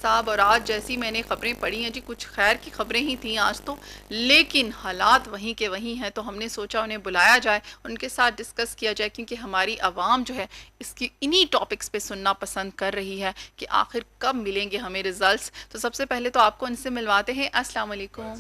صاحب، اور آج جیسی میں نے خبریں پڑھی ہیں جی، کچھ خیر کی خبریں ہی تھیں آج تو، لیکن حالات وہیں کے وہیں ہیں، تو ہم نے سوچا انہیں بلایا جائے، ان کے ساتھ ڈسکس کیا جائے، کیونکہ ہماری عوام جو ہے اس کی انہی ٹاپکس پہ سننا پسند کر رہی ہے کہ آخر کب ملیں گے ہمیں ریزلٹس. تو سب سے پہلے تو آپ کو ان سے ملواتے ہیں. السلام علیکم.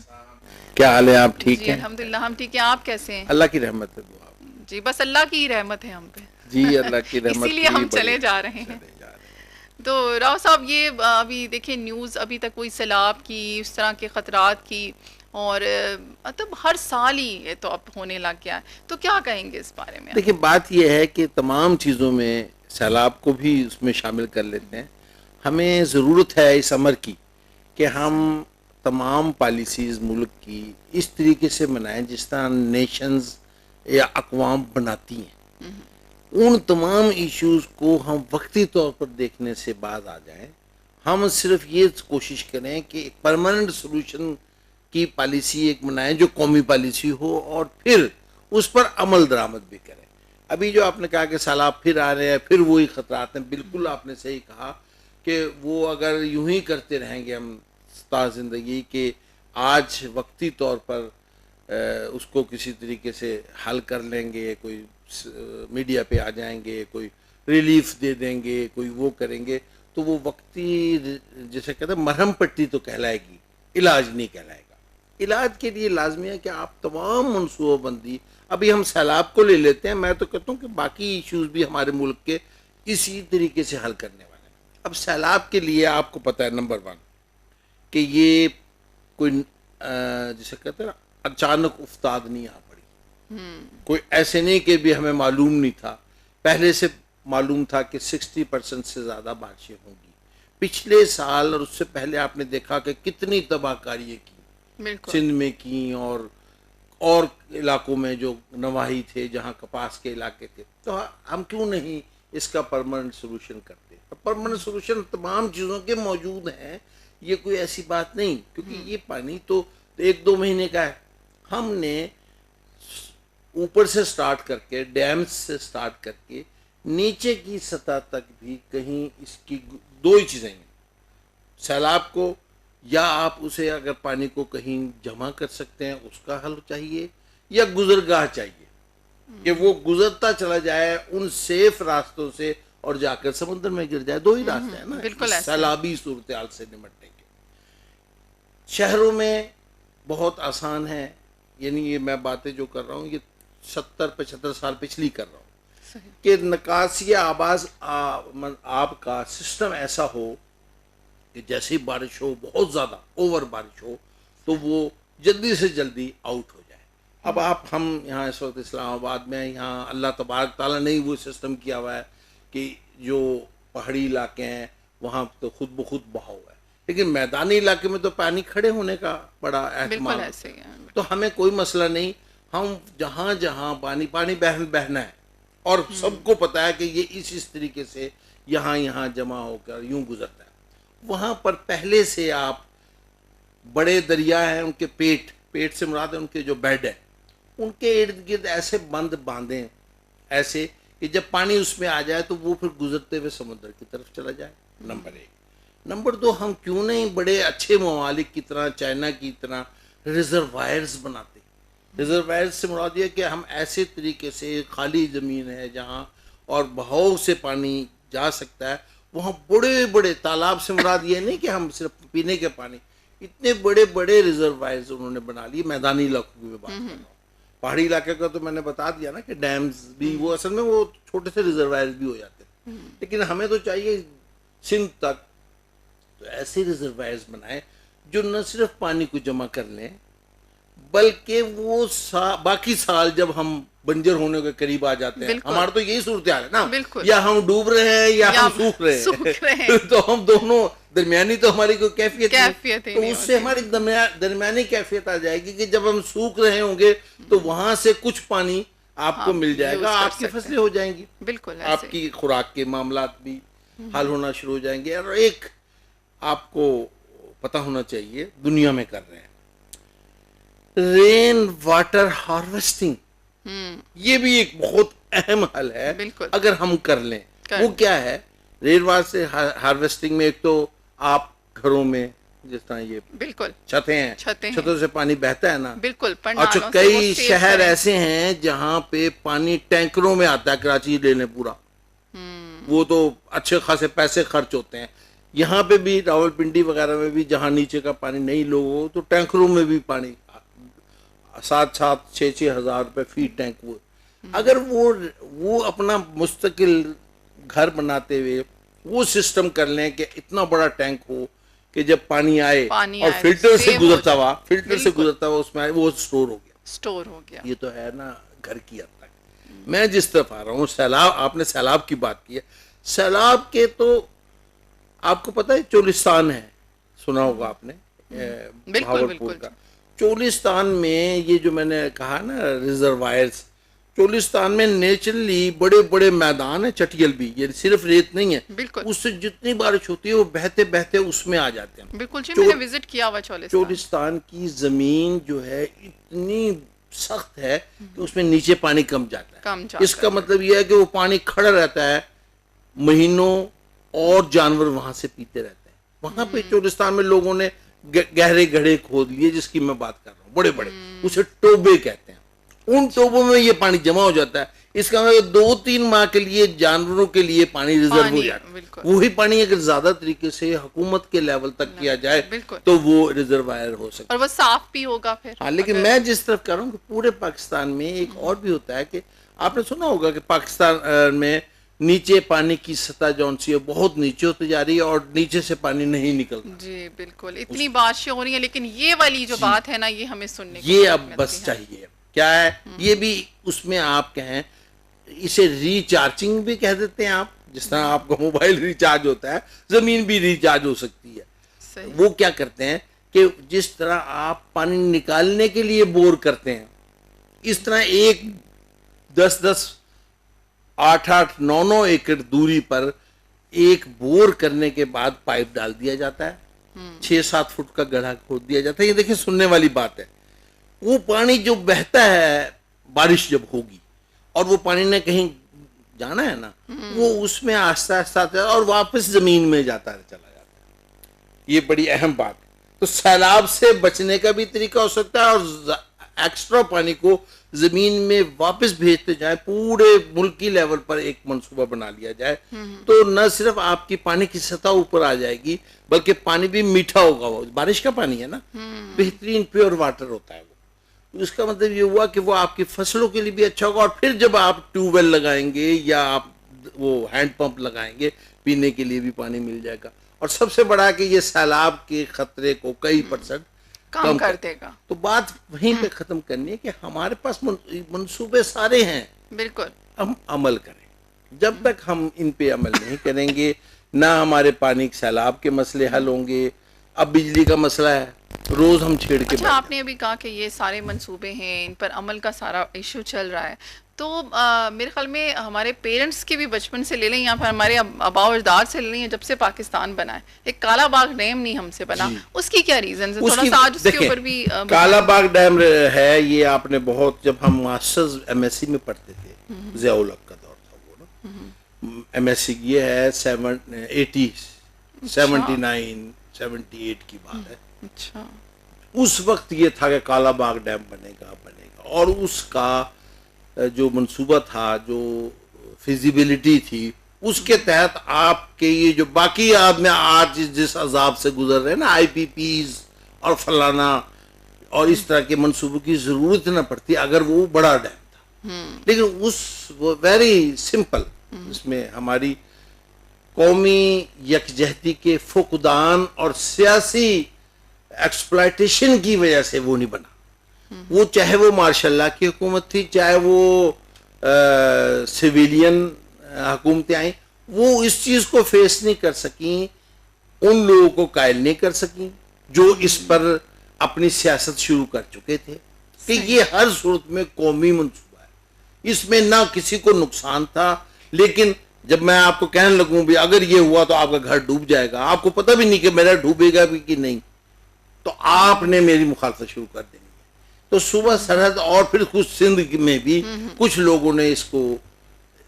کیا حال ہے؟ آپ ٹھیک جی ہیں؟ الحمدللہ ہم ٹھیک ہیں، آپ کیسے ہیں؟ اللہ کی رحمت ہے دعا. جی بس اللہ کی ہی رحمت ہے ہم پہ. جی اللہ کی اسی رحمت لیے کی ہم بڑی چلے جا رہے ہیں. چلے جا رہے ہیں. تو راؤ صاحب، یہ ابھی دیکھیں نیوز، ابھی تک کوئی سیلاب کی، اس طرح کے خطرات کی، اور مطلب ہر سال ہی یہ تو اب ہونے لگ گیا ہے، تو کیا کہیں گے اس بارے میں دیکھیں آپ؟ بات یہ ہے کہ تمام چیزوں میں سیلاب کو بھی اس میں شامل کر لیتے ہیں. ہمیں ضرورت ہے اس امر کی کہ ہم تمام پالیسیز ملک کی اس طریقے سے بنائیں جس طرح نیشنز یا اقوام بناتی ہیں. ان تمام ایشوز کو ہم وقتی طور پر دیکھنے سے باز آ جائیں. ہم صرف یہ کوشش کریں کہ ایک پرماننٹ سولوشن کی پالیسی ایک بنائیں جو قومی پالیسی ہو، اور پھر اس پر عمل درآمد بھی کریں. ابھی جو آپ نے کہا کہ سیلاب پھر آ رہے ہیں، پھر وہی خطرات ہیں، بالکل آپ نے صحیح کہا کہ وہ اگر یوں ہی کرتے رہیں گے ہم تا زندگی کہ آج وقتی طور پر اس کو کسی طریقے سے حل کر لیں گے، کوئی میڈیا پہ آ جائیں گے، کوئی ریلیف دے دیں گے، کوئی وہ کریں گے، تو وہ وقتی جیسے کہتے ہیں مرہم پٹی تو کہلائے گی، علاج نہیں کہلائے گا. علاج کے لیے لازمی ہے کہ آپ تمام منصوبہ بندی، ابھی ہم سیلاب کو لے لیتے ہیں، میں تو کہتا ہوں کہ باقی ایشوز بھی ہمارے ملک کے اسی طریقے سے حل کرنے والے ہیں. اب سیلاب کے لیے آپ کو پتہ ہے نمبر 1 کہ یہ کوئی جسے کہتے ہیں نا اچانک افتاد نہیں آ پڑی. کوئی ایسے نہیں کہ بھی ہمیں معلوم نہیں تھا، پہلے سے معلوم تھا کہ 60% سے زیادہ بارشیں ہوں گی. پچھلے سال اور اس سے پہلے آپ نے دیکھا کہ کتنی تباہ کاریاں کی بالکل. سندھ میں کی، اور علاقوں میں جو نواحی تھے جہاں کپاس کے علاقے تھے. تو ہم کیوں نہیں اس کا پرماننٹ سولوشن کرتے؟ پرماننٹ سولوشن تمام چیزوں کے موجود ہیں، یہ کوئی ایسی بات نہیں، کیونکہ یہ پانی تو 1-2 مہینے کا ہے. ہم نے اوپر سے سٹارٹ کر کے، ڈیمز سے سٹارٹ کر کے نیچے کی سطح تک بھی کہیں اس کی 2 ہی چیزیں ہیں. سیلاب کو یا آپ اسے اگر پانی کو کہیں جمع کر سکتے ہیں اس کا حل چاہیے، یا گزرگاہ چاہیے کہ وہ گزرتا چلا جائے ان سیف راستوں سے اور جا کر سمندر میں گر جائے. 2 ہی راستے ہیں نا بالکل اس ایسے. سیلابی صورتحال سے نمٹنے کے. شہروں میں بہت آسان ہے، یعنی یہ میں باتیں جو کر رہا ہوں یہ 70-75 سال پچھلی کر رہا ہوں، کہ نکاسی آب کا سسٹم ایسا ہو کہ جیسی بارش ہو، بہت زیادہ اوور بارش ہو، تو وہ جلدی سے جلدی آؤٹ ہو جائے. اب ہم یہاں اس وقت اسلام آباد میں، یہاں اللہ تبارک تعالیٰ نے وہ سسٹم کیا ہوا ہے کہ جو پہاڑی علاقے ہیں وہاں تو خود بخود بہاؤ ہے، لیکن میدانی علاقے میں تو پانی کھڑے ہونے کا بڑا احتمال ہوتا ہے. تو ہمیں کوئی مسئلہ نہیں، ہم جہاں جہاں پانی بہنا ہے، اور سب کو پتا ہے کہ یہ اس طریقے سے یہاں جمع ہو کر یوں گزرتا ہے. وہاں پر پہلے سے آپ بڑے دریا ہیں، ان کے پیٹ سے مراد ہے ان کے جو بیڈ ہے، ان کے ارد گرد ایسے بند باندھیں، ایسے کہ جب پانی اس میں آ جائے تو وہ پھر گزرتے ہوئے سمندر کی طرف چلا جائے. نمبر 1. نمبر 2، ہم کیوں نہیں بڑے اچھے ممالک کی طرح، چائنا کی طرح ریزروائرز بناتے. ریزروائرز سے مراد یہ کہ ہم ایسے طریقے سے خالی زمین ہے جہاں اور بہاؤ سے پانی جا سکتا ہے، وہاں بڑے بڑے تالاب سے مراد یہ نہیں کہ ہم صرف پینے کے پانی، اتنے بڑے بڑے ریزروائرز انہوں نے بنا لیے. میدانی علاقوں کی بات کر رہا ہوں، پہاڑی علاقے کا تو میں نے بتا دیا نا کہ ڈیمز بھی وہ اصل میں وہ چھوٹے سے ریزروائرز بھی ہو جاتے ہیں. لیکن ہمیں تو چاہیے سندھ تک تو ایسے ریزروائرز بنائیں جو نہ صرف پانی کو جمع کر لیں، بلکہ وہ باقی سال جب ہم بنجر ہونے کے قریب آ جاتے ہیں، ہمارا تو یہی صورتحال ہے نا، یا ہم ڈوب رہے ہیں یا ہم سوکھ رہے ہیں، تو ہم دونوں درمیانی تو ہماری کوئی کیفیت نہیں، تو اس سے ہماری درمیانی کیفیت آ جائے گی کہ جب ہم سوکھ رہے ہوں گے تو وہاں سے کچھ پانی آپ کو مل جائے گا، آپ کی فصلیں ہو جائیں گی، آپ کی خوراک کے معاملات بھی حل ہونا شروع ہو جائیں گے. اور ایک آپ کو پتہ ہونا چاہیے دنیا میں کر رہے ہیں رین واٹر ہارویسٹنگ، یہ بھی ایک بہت اہم حل ہے اگر ہم کر لیں. وہ کیا ہے؟ رین واٹر ہارویسٹنگ میں ایک تو آپ گھروں میں جس طرح یہ بالکل چھتیں ہیں، چھتیں ہیں، چھتوں سے پانی بہتا ہے نا، بالکل پر اچھا نالوں سے وہ کئی سیو شہر کریں۔ ایسے ہیں جہاں پہ پانی ٹینکروں میں آتا ہے، کراچی لے لیں پورا، وہ تو اچھے خاصے پیسے خرچ ہوتے ہیں. یہاں پہ بھی راول پنڈی وغیرہ میں بھی جہاں نیچے کا پانی نہیں لوگوں تو ٹینکروں میں بھی پانی 7,000-6,000 ہزار روپے فی ٹینک. وہ اگر وہ اپنا مستقل گھر بناتے ہوئے وہ سسٹم کر لیں کہ اتنا بڑا ٹینک ہو کہ جب پانی آئے اور فلٹر سے گزرتا ہوا اس میں آئے وہ سٹور ہو گیا. یہ تو ہے نا گھر کی حد تک. میں جس طرف آ رہا ہوں سیلاب، آپ نے سیلاب کی بات کی ہے، سیلاب کے تو آپ کو پتہ ہے چولستان ہے، سنا ہوگا آپ نے بہاولپور کا. چولستان میں یہ جو میں نے کہا نا ریزروائرز، چولستان میں نیچرلی بڑے بڑے میدان ہیں، چٹیل بھی، یہ صرف ریت نہیں ہے، اس سے جتنی بارش ہوتی ہے وہ بہتے بہتے اس میں آ جاتے ہیں. بالکل جی، میں نے وزٹ کیا ہوا چولستان کی زمین جو ہے اتنی سخت ہے کہ اس میں نیچے پانی کم جاتا ہے. اس کا مطلب یہ ہے کہ وہ پانی کھڑا رہتا ہے مہینوں اور جانور وہاں سے پیتے رہتے ہیں. وہاں پہ چولستان میں لوگوں نے گہرے گڑھے کھود لیے، جس کی میں بات کر رہا ہوں، بڑے بڑے، اسے ٹوبے کہتے ہیں. ان ٹوبوں میں یہ پانی جمع ہو جاتا ہے. اس کا مطلب 2-3 ماہ کے لیے جانوروں کے لیے پانی ریزرو ہو جاتا ہے. وہی پانی اگر زیادہ طریقے سے حکومت کے لیول تک کیا جائے تو وہ ریزروائر ہو سکتا ہے اور وہ صاف بھی ہوگا پھر. ہاں، لیکن میں جس طرف کر رہا ہوں کہ پورے پاکستان میں ایک اور بھی ہوتا ہے کہ آپ نے سنا ہوگا کہ پاکستان میں نیچے پانی کی سطح جون سی ہے بہت نیچے ہوتی جا رہی ہے اور نیچے سے پانی نہیں نکلتا. جی بالکل، اتنی بارشیں ہو رہی ہیں، لیکن یہ والی جو بات ہے نا یہ ہمیں سننے کو یہ اب بس چاہیے. کیا ہے یہ بھی اس میں آپ کہیں اسے ریچارجنگ بھی کہہ دیتے ہیں آپ، جس طرح آپ کا موبائل ریچارج ہوتا ہے زمین بھی ریچارج ہو سکتی ہے. وہ کیا کرتے ہیں کہ جس طرح آپ پانی نکالنے کے لیے بور کرتے ہیں، اس طرح ایک 10-10 8-8 9-9 ایکڑ دوری پر ایک بور کرنے کے بعد پائپ ڈال دیا جاتا ہے، 6-7 فٹ کا گڑھا کھود دیا جاتا ہے. یہ دیکھیں سننے والی بات ہے. وہ پانی جو بہتا ہے بارش جب ہوگی اور وہ پانی نے کہیں جانا ہے نا، وہ اس میں آہستہ آہستہ آتا ہے اور واپس زمین میں جاتا ہے، چلا جاتا ہے. یہ بڑی اہم بات ہے. تو سیلاب سے بچنے کا بھی طریقہ ہو سکتا ہے اور ایکسٹرا پانی کو زمین میں واپس بھیجتے جائیں. پورے ملک کی لیول پر ایک منصوبہ بنا لیا جائے تو نہ صرف آپ کی پانی کی سطح اوپر آ جائے گی بلکہ پانی بھی میٹھا ہوگا. وہ بارش کا پانی ہے نا، بہترین پیور واٹر ہوتا ہے وہ. اس کا مطلب یہ ہوا کہ وہ آپ کی فصلوں کے لیے بھی اچھا ہوگا. اور پھر جب آپ ٹیوب ویل لگائیں گے یا آپ وہ ہینڈ پمپ لگائیں گے پینے کے لیے بھی پانی مل جائے گا. اور سب سے بڑا کہ یہ سیلاب کے خطرے کو کئی % کم کر دے گا. تو بات وہیں پہ ختم کرنی ہے کہ ہمارے پاس منصوبے سارے ہیں، بالکل ہم عمل کریں. جب تک ہم ان پہ عمل نہیں کریں گے نہ ہمارے پانی سیلاب کے مسئلے حل ہوں گے. اب بجلی کا مسئلہ ہے، روز ہم چھیڑ کے اچھا آپ نے ابھی کہا کہ یہ سارے منصوبے ہیں، ان پر عمل کا سارا ایشو چل رہا ہے، تو میرے خیال میں ہمارے پیرنٹس کے بھی بچپن سے لے لیں یا پھر ہمارے آبا و اجداد سے لے لیں، جب سے پاکستان بنا ہے ایک کالا باغ ڈیم نہیں ہم سے بنا، اس کی کیا ریزن ہے؟ تھوڑا سا آج اس کے اوپر بھی کالا باغ ڈیم ہے. یہ آپ نے بہت، جب ہم ماسٹرز MSc میں پڑھتے تھے، ضیاء الحق کا دور تھا وہ نا، MSc یہ ہے 78 کی بات ہے. اچھا اس وقت یہ تھا کہ کالا باغ ڈیم بنے گا اور اس کا جو منصوبہ تھا، جو فیزیبلٹی تھی، اس کے تحت آپ کے یہ جو باقی آپ میں آج جس عذاب سے گزر رہے ہیں نا، IPPs اور فلانا اور اس طرح کے منصوبوں کی ضرورت نہ پڑتی اگر وہ بڑا ڈیم تھا. لیکن وہ ویری سمپل، اس میں ہماری قومی یکجہتی کے فقدان اور سیاسی ایکسپلائٹیشن کی وجہ سے وہ نہیں بنا. وہ چاہے وہ ماشاء اللہ کی حکومت تھی، چاہے وہ سویلین حکومتیں آئیں، وہ اس چیز کو فیس نہیں کر سکیں، ان لوگوں کو قائل نہیں کر سکیں جو اس پر اپنی سیاست شروع کر چکے تھے کہ یہ ہر صورت میں قومی منصوبہ ہے. اس میں نہ کسی کو نقصان تھا. لیکن جب میں آپ کو کہنے لگوں بھی اگر یہ ہوا تو آپ کا گھر ڈوب جائے گا، آپ کو پتہ بھی نہیں کہ میرا ڈوبے گا بھی کہ نہیں، تو آپ نے میری مخالفت شروع کر دینی ہے. تو صوبہ سرحد اور پھر کچھ سندھ میں بھی کچھ لوگوں نے اس کو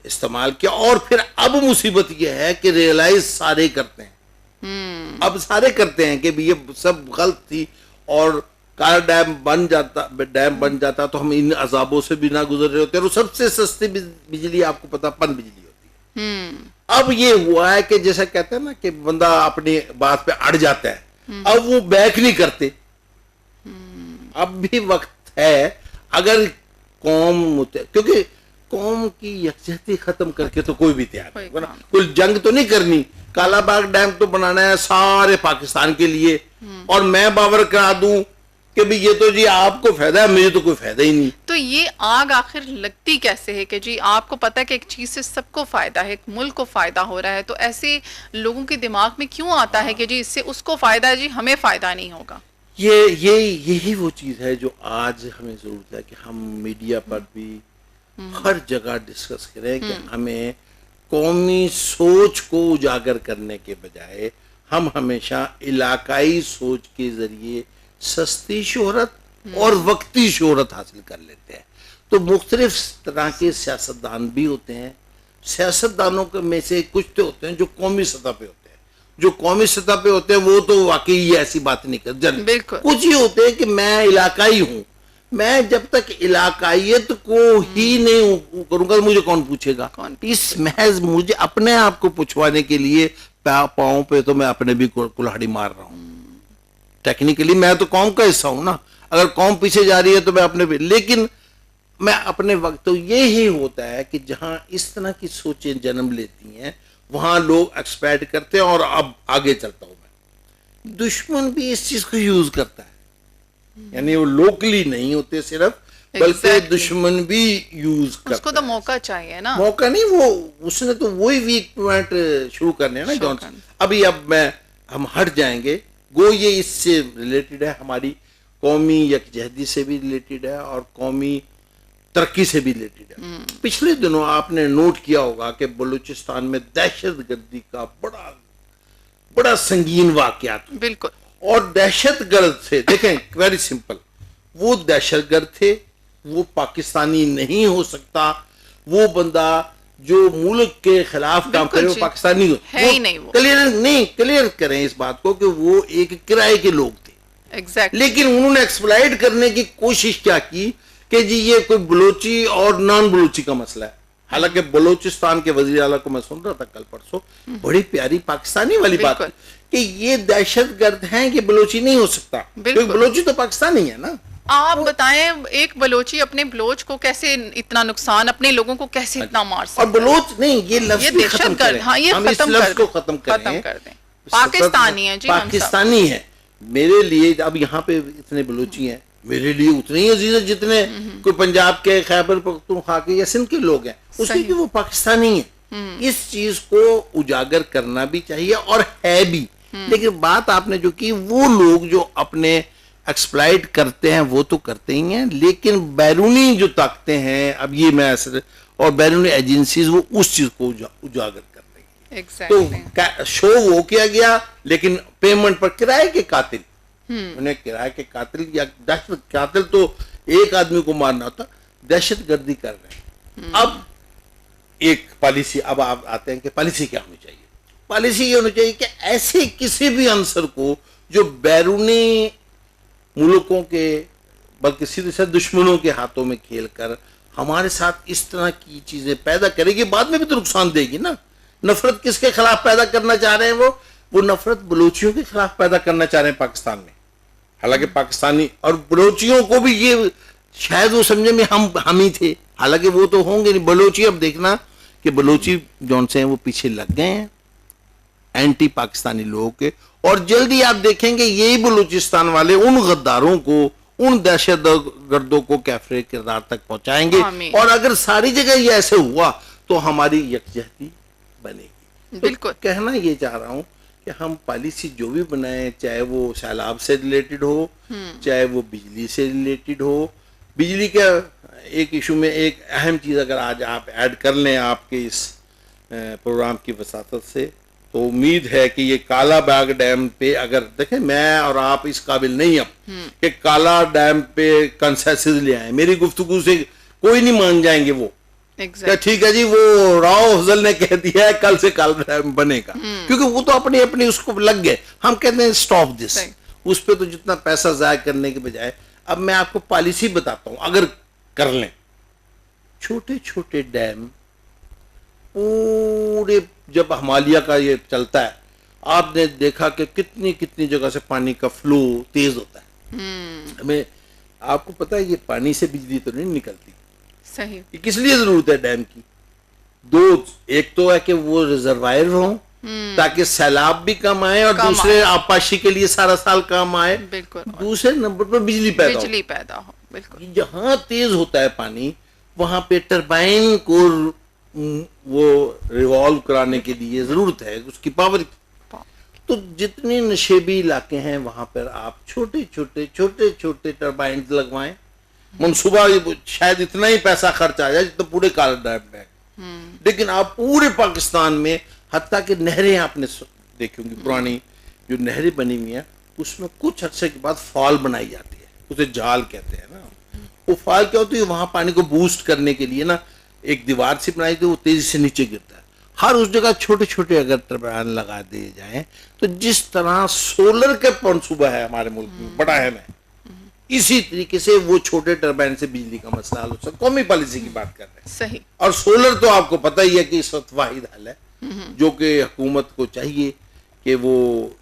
استعمال کیا. اور پھر اب مصیبت یہ ہے کہ ریئلائز سارے کرتے ہیں اب سارے کرتے ہیں کہ یہ سب غلط تھی اور کالا ڈیم بن جاتا تو ہم ان عذابوں سے بھی نہ گزر رہے ہوتے، اور سب سے سستی بجلی آپ کو پتا پن بجلی ہوتی ہے۔ اب یہ ہوا ہے کہ جیسا کہتے ہیں نا کہ بندہ اپنی بات پہ اڑ جاتا ہے، اب وہ بیک نہیں کرتے۔ اب بھی وقت ہے، اگر قوم، کیونکہ قوم کی یکجہتی ختم کر کے تو کوئی بھی تیار نہیں، کوئی جنگ تو نہیں کرنی، کالا باغ ڈیم تو بنانا ہے سارے پاکستان کے لیے، اور میں باور کرا دوں کہ بھی یہ تو جی آپ کو فائدہ ہے، مجھے تو کوئی فائدہ ہی نہیں۔ تو یہ آگ آخر لگتی کیسے ہے کہ جی آپ کو پتا کہ ایک چیز سے سب کو فائدہ ہے، ایک ملک کو فائدہ ہو رہا ہے، تو ایسے لوگوں کے دماغ میں کیوں آتا ہے کہ جی اس سے اس کو فائدہ ہے، جی ہمیں فائدہ نہیں ہوگا؟ یہی وہ چیز ہے جو آج ہمیں ضرورت ہے کہ ہم میڈیا پر بھی ہر جگہ ڈسکس کریں کہ ہمیں قومی سوچ کو اجاگر کرنے کے بجائے ہم ہمیشہ علاقائی سوچ کے ذریعے سستی شہرت اور وقتی شہرت حاصل کر لیتے ہیں۔ تو مختلف طرح کے سیاستدان بھی ہوتے ہیں، سیاستدانوں میں سے کچھ تو ہوتے ہیں جو قومی سطح پہ ہوتے ہیں، جو قومی سطح پہ ہوتے ہیں وہ تو واقعی ایسی بات نہیں کرتے، کچھ ہی ہوتے ہیں کہ میں علاقائی ہوں، میں جب تک علاقائیت کو ہی نہیں کروں گا مجھے کون پوچھے گا؟ اس محض مجھے اپنے آپ کو پوچھوانے کے لیے پاؤں پہ تو میں اپنے بھی کلہاڑی مار رہا ہوں۔ ٹیکنیکلی میں تو قوم کا حصہ ہوں نا، اگر قوم پیچھے جا رہی ہے تو میں اپنے بھی، لیکن میں اپنے وقت تو یہی ہوتا ہے کہ جہاں اس طرح کی سوچیں جنم لیتی ہیں وہاں لوگ ایکسپیکٹ کرتے ہیں، اور اب آگے چلتا ہوں میں، دشمن بھی اس چیز کو یوز کرتا ہے، یعنی وہ لوکلی نہیں ہوتے صرف، بلکہ دشمن بھی یوز کرتا ہے۔ اس کو تو موقع چاہیے نا، موقع نہیں، وہ اس نے تو وہی ویک پوائنٹ شروع کرنے ہیں نا جانسن۔ اب ہم ہٹ جائیں گے، گو یہ اس سے ریلیٹڈ ہے، ہماری قومی یکجہتی سے بھی ریلیٹڈ ہے اور قومی ترقی سے بھی ریلیٹڈ ہے۔ پچھلے دنوں آپ نے نوٹ کیا ہوگا کہ بلوچستان میں دہشت گردی کا بڑا سنگین واقعات، بالکل، اور دہشت گرد تھے، دیکھیں ویری سمپل، وہ دہشت گرد تھے، وہ پاکستانی نہیں ہو سکتا، وہ بندہ جو ملک کے خلاف کام کرے وہ پاکستانی ہے ہی نہیں، کلیئر کریں اس بات کو کہ وہ ایک کرائے کے لوگ تھے، لیکن انہوں نے ایکسپلائٹ کرنے کی کوشش کیا کی کہ جی یہ کوئی بلوچی اور نان بلوچی کا مسئلہ ہے، حالانکہ بلوچستان کے وزیر اعلیٰ کو میں سن رہا تھا کل پرسوں، بڑی پیاری پاکستانی والی بات کہ یہ دہشت گرد ہیں، یہ بلوچی نہیں ہو سکتا، کیونکہ بلوچی تو پاکستانی ہے نا۔ آپ بتائیں ایک بلوچی اپنے بلوچ کو کیسے اتنا نقصان، اپنے لوگوں کو کیسے اتنا مار سکتا ہے؟ اور بلوچ نہیں، یہ لفظ بھی ختم کریں، ہم اس لفظ کو ختم کریں، پاکستانی ہے، جی پاکستانی ہے۔ میرے لیے اب یہاں پہ اتنے بلوچی ہیں، میرے لیے اتنے ہی عزیز ہیں جتنے کوئی پنجاب کے، خیبر پختونخوا کے یا سندھ کے لوگ ہیں، اس لیے کہ وہ پاکستانی ہیں۔ اس چیز کو اجاگر کرنا بھی چاہیے اور ہے بھی، لیکن بات آپ نے جو کی، وہ لوگ جو اپنے ایکسپلائٹ کرتے ہیں وہ تو کرتے ہی ہیں، لیکن بیرونی جو طاقتیں ہیں، اب یہ میں اور بیرونی ایجنسیز وہ اس چیز کو اجاگر کر رہی ہیں۔ تو شو وہ کیا گیا، لیکن پیمنٹ پر کرائے کے قاتل، انہیں کرائے کے قاتل یا دہشت قاتل تو ایک آدمی کو مارنا ہوتا، دہشت گردی کر رہے ہیں۔ اب ایک پالیسی، اب آپ آتے ہیں کہ پالیسی کیا ہونی چاہیے؟ پالیسی یہ ہونی چاہیے کہ ایسے کسی بھی عنصر کو جو بیرونی ملکوں کے بلکہ سیدھے سے دشمنوں کے ہاتھوں میں کھیل کر ہمارے ساتھ اس طرح کی چیزیں پیدا کرے گی، بعد میں بھی تو نقصان دے گی نا۔ نفرت کس کے خلاف پیدا کرنا چاہ رہے ہیں؟ وہ نفرت بلوچیوں کے خلاف پیدا کرنا چاہ رہے ہیں پاکستان میں، حالانکہ پاکستانی اور بلوچیوں کو بھی یہ شاید وہ سمجھے میں ہم ہی تھے، حالانکہ وہ تو ہوں گے نہیں۔ بلوچی اب دیکھنا کہ بلوچی جون سے ہیں وہ پیچھے لگ گئے ہیں اینٹی پاکستانی لوگوں کے، اور جلدی آپ دیکھیں گے یہی بلوچستان والے ان غداروں کو، ان دہشت گردوں کو کیفرے کردار تک پہنچائیں گے، اور اگر ساری جگہ یہ ایسے ہوا تو ہماری یکجہتی بنے گی۔ بالکل کہنا یہ چاہ رہا ہوں کہ ہم پالیسی جو بھی بنائیں، چاہے وہ سیلاب سے ریلیٹڈ ہو، چاہے وہ بجلی سے ریلیٹڈ ہو، بجلی کا ایک ایشو میں ایک اہم چیز اگر آج آپ ایڈ کر لیں آپ کے اس پروگرام کی وساطت سے، تو امید ہے کہ یہ کالا باغ ڈیم پہ، اگر دیکھیں میں اور آپ اس قابل نہیں اب کہ کالا ڈیم پہ کنسیسز لے آئیں، میری گفتگو سے کوئی نہیں مان جائیں گے وہ، Exactly. ٹھیک ہے جی وہ راؤ افضل نے کہہ دیا ہے کل سے کل بنے گا, کیونکہ وہ تو اپنی اپنی اس کو لگ گئے. ہم کہتے ہیں اسٹاپ دس, اس پہ تو جتنا پیسہ ضائع کرنے کے بجائے اب میں آپ کو پالیسی بتاتا ہوں اگر کر لیں. چھوٹے چھوٹے ڈیم پورے, جب ہمالیہ کا یہ چلتا ہے آپ نے دیکھا کہ کتنی کتنی جگہ سے پانی کا فلو تیز ہوتا ہے. ہمیں آپ کو پتا ہے یہ پانی سے بجلی تو نہیں نکلتی. صحیح. یہ کس لیے ضرورت ہے ڈیم کی؟ دو, ایک تو ہے کہ وہ ریزروائر ہوں تاکہ سیلاب بھی کم آئے اور دوسرے آبپاشی کے لیے سارا سال کام آئے. بالکل. دوسرے نمبر پر بجلی پیدا ہو. بالکل. جہاں تیز ہوتا ہے پانی وہاں پہ ٹربائن کو وہ ریوالو کرانے کے لیے ضرورت ہے اس کی پاور. تو جتنے نشیبی علاقے ہیں وہاں پر آپ چھوٹے چھوٹے ٹربائنز لگوائیں. منصوبہ شاید اتنا ہی پیسہ خرچ آ جائے جتنا پورے کال ڈیم میں, لیکن آپ پورے پاکستان میں حتیٰ کہ نہریں آپ نے دیکھی ہوں گی, پرانی جو نہریں بنی ہوئی ہیں اس میں کچھ عرصے کے بعد فال بنائی جاتی ہے, اسے جال کہتے ہیں نا. وہ فال کیا ہوتی ہے, وہاں پانی کو بوسٹ کرنے کے لیے نا ایک دیوار سے بنائی تھی, وہ تیزی سے نیچے گرتا ہے. ہر اس جگہ چھوٹے چھوٹے اگر ٹربائن لگا دیے جائیں تو جس طرح سولر کا منصوبہ ہے ہمارے ملک میں بڑا اہم ہے, اسی طریقے سے وہ چھوٹے ٹربائن سے بجلی کا مسئلہ حل ہو سکتا. قومی پالیسی کی بات کر رہے ہیں. صحیح. اور سولر تو آپ کو پتہ ہی ہے کہ اس وقت واحد حل ہے جو کہ حکومت کو چاہیے کہ وہ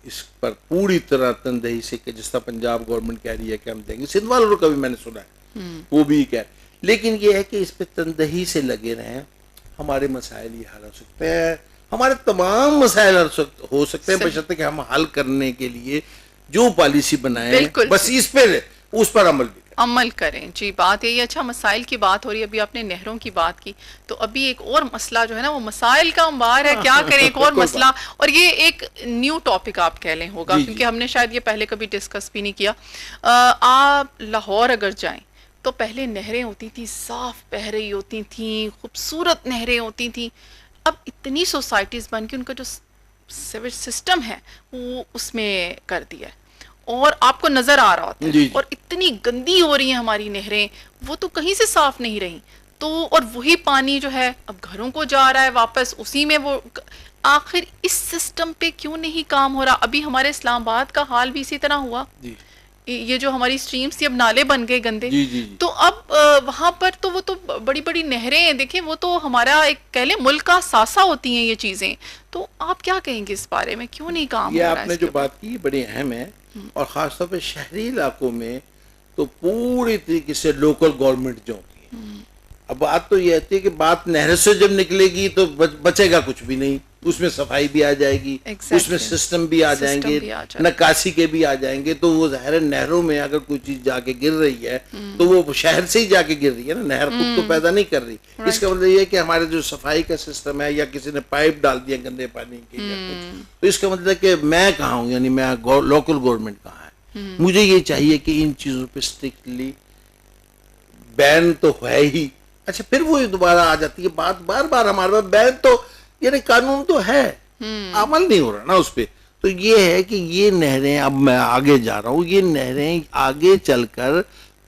اس پر پوری طرح تندہی سے, کہ جس طرح پنجاب گورنمنٹ کہہ رہی ہے کہ ہم دیں گے, سندھ والوں کا بھی میں نے سنا ہے وہ بھی کہہ رہے, لیکن یہ ہے کہ اس پہ تندہی سے لگے رہیں. ہمارے مسائل یہ حل ہو سکتے ہیں, ہمارے تمام مسائل ہو سکتے ہیں بشرطے کہ ہم حل کرنے کے لیے جو پالیسی بنائیں بس اس پر عمل کریں. جی بات یہی. اچھا مسائل کی بات ہو رہی ہے, ابھی آپ نے نہروں کی بات کی, تو ابھی ایک اور مسئلہ جو ہے نا وہ مسائل کا انبار ہے, کیا کریں, ایک اور مسئلہ, اور یہ ایک نیو ٹاپک آپ کہہ لیں ہوگا کیونکہ ہم نے شاید یہ پہلے کبھی ڈسکس بھی نہیں کیا. آپ لاہور اگر جائیں تو پہلے نہریں ہوتی تھیں, صاف بہہ رہی ہوتی تھیں, خوبصورت نہریں ہوتی تھیں. اب اتنی سوسائٹیز بن کے ان کا جو سیویج سسٹم ہے وہ اس میں کر دیا ہے اور آپ کو نظر آ رہا ہوتا ہے. اور اتنی گندی ہو رہی ہیں ہماری نہریں, وہ تو کہیں سے صاف نہیں رہی. تو اور وہی پانی جو ہے اب گھروں کو جا رہا ہے واپس, اسی میں وہ. آخر اس سسٹم پہ کیوں نہیں کام ہو رہا؟ ابھی ہمارے اسلام آباد کا حال بھی اسی طرح ہوا. یہ جو ہماری سٹریمز تھی اب نالے بن گئے گندے. تو اب وہاں پر تو وہ تو بڑی بڑی نہریں ہیں, دیکھیں وہ تو ہمارا ایک کہہ لیں ملک کا ثاثہ ہوتی ہیں یہ چیزیں. تو آپ کیا کہیں گے اس بارے میں, کیوں نہیں کام ہو رہا ہے؟ یہ آپ نے جو بات کی بڑی اہم ہے, اور خاص طور پہ شہری علاقوں میں تو پوری طریقے سے لوکل گورنمنٹ جو ہوتی ہے. اب بات تو یہ ہوتی ہے کہ بات نہر سے جب نکلے گی تو بچے گا کچھ بھی نہیں, اس میں صفائی بھی آ جائے گی, اس میں سسٹم بھی آ جائیں گے, نکاسی کے بھی آ جائیں گے. تو وہ ظاہر ہے نہروں میں اگر کوئی چیز جا کے گر رہی ہے تو وہ شہر سے ہی جا کے گر رہی ہے نا, نہر خود تو پیدا نہیں کر رہی. اس کا مطلب یہ ہے کہ ہمارے جو صفائی کا سسٹم ہے, یا کسی نے پائپ ڈال دیا گندے پانی کے یا کچھ, تو اس کا مطلب کہ میں کہاں ہوں, یعنی میں لوکل گورنمنٹ کہاں ہے. مجھے یہ چاہیے کہ ان چیزوں پہ اسٹرکٹلی بین تو ہے ہی. اچھا پھر وہ دوبارہ آ جاتی ہے بات بار بار ہمارے پاس, بین تو یعنی قانون تو ہے, عمل نہیں ہو رہا نا اس پہ. تو یہ ہے کہ یہ نہریں, اب میں آگے جا رہا ہوں, یہ نہریں آگے چل کر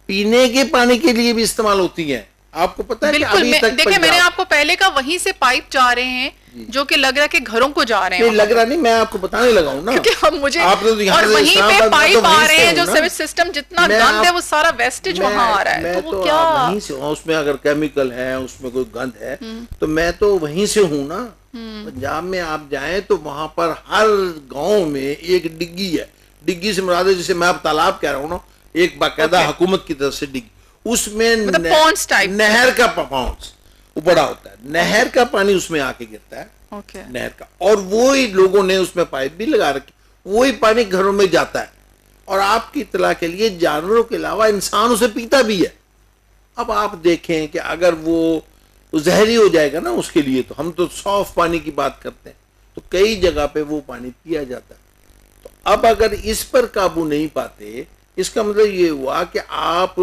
پینے کے پانی کے لیے بھی استعمال ہوتی ہیں. آپ کو پتہ ہے کہ ابھی تک دیکھیں میں نے آپ کو پہلے کا وہیں سے پائپ جا رہے ہیں جو کہ لگ رہا ہے کہ گھروں کو جا رہے ہیں. لگ رہا نہیں, میں آپ کو بتانے لگا ہوں نا, کیونکہ اب مجھے اور وہیں پہ پائپ آ رہے ہیں, جو سیویج سسٹم جتنا گند ہے وہ سارا ویسٹیج وہاں آ رہا ہے. میں تو وہیں سے ہوں, اس میں اگر کیمیکل ہے, اس میں کوئی گند ہے, تو میں تو وہیں سے ہوں نا. پنجاب میں آپ جائیں تو وہاں پر ہر گاؤں میں ایک ڈگی ہے. ڈگی سے مراد ہے جسے میں اب تالاب کہہ رہا ہوں نا, ایک باقاعدہ حکومت کی طرف سے ڈگی, اس میں نہر کا پاؤنس وہ بڑا ہوتا ہے, نہر کا پانی اس میں آ کے گرتا ہے, نہر کا, اور وہی لوگوں نے اس میں پائپ بھی لگا رکھی, وہی پانی گھروں میں جاتا ہے. اور آپ کی اطلاع کے لیے جانوروں کے علاوہ انسان اسے پیتا بھی ہے. اب آپ دیکھیں کہ اگر وہ زہری ہو جائے گا نا اس کے لیے, تو ہم تو صاف پانی کی بات کرتے ہیں, تو کئی جگہ پہ وہ پانی پیا جاتا ہے. تو اب اگر اس پر قابو نہیں پاتے, اس کا مطلب یہ ہوا کہ آپ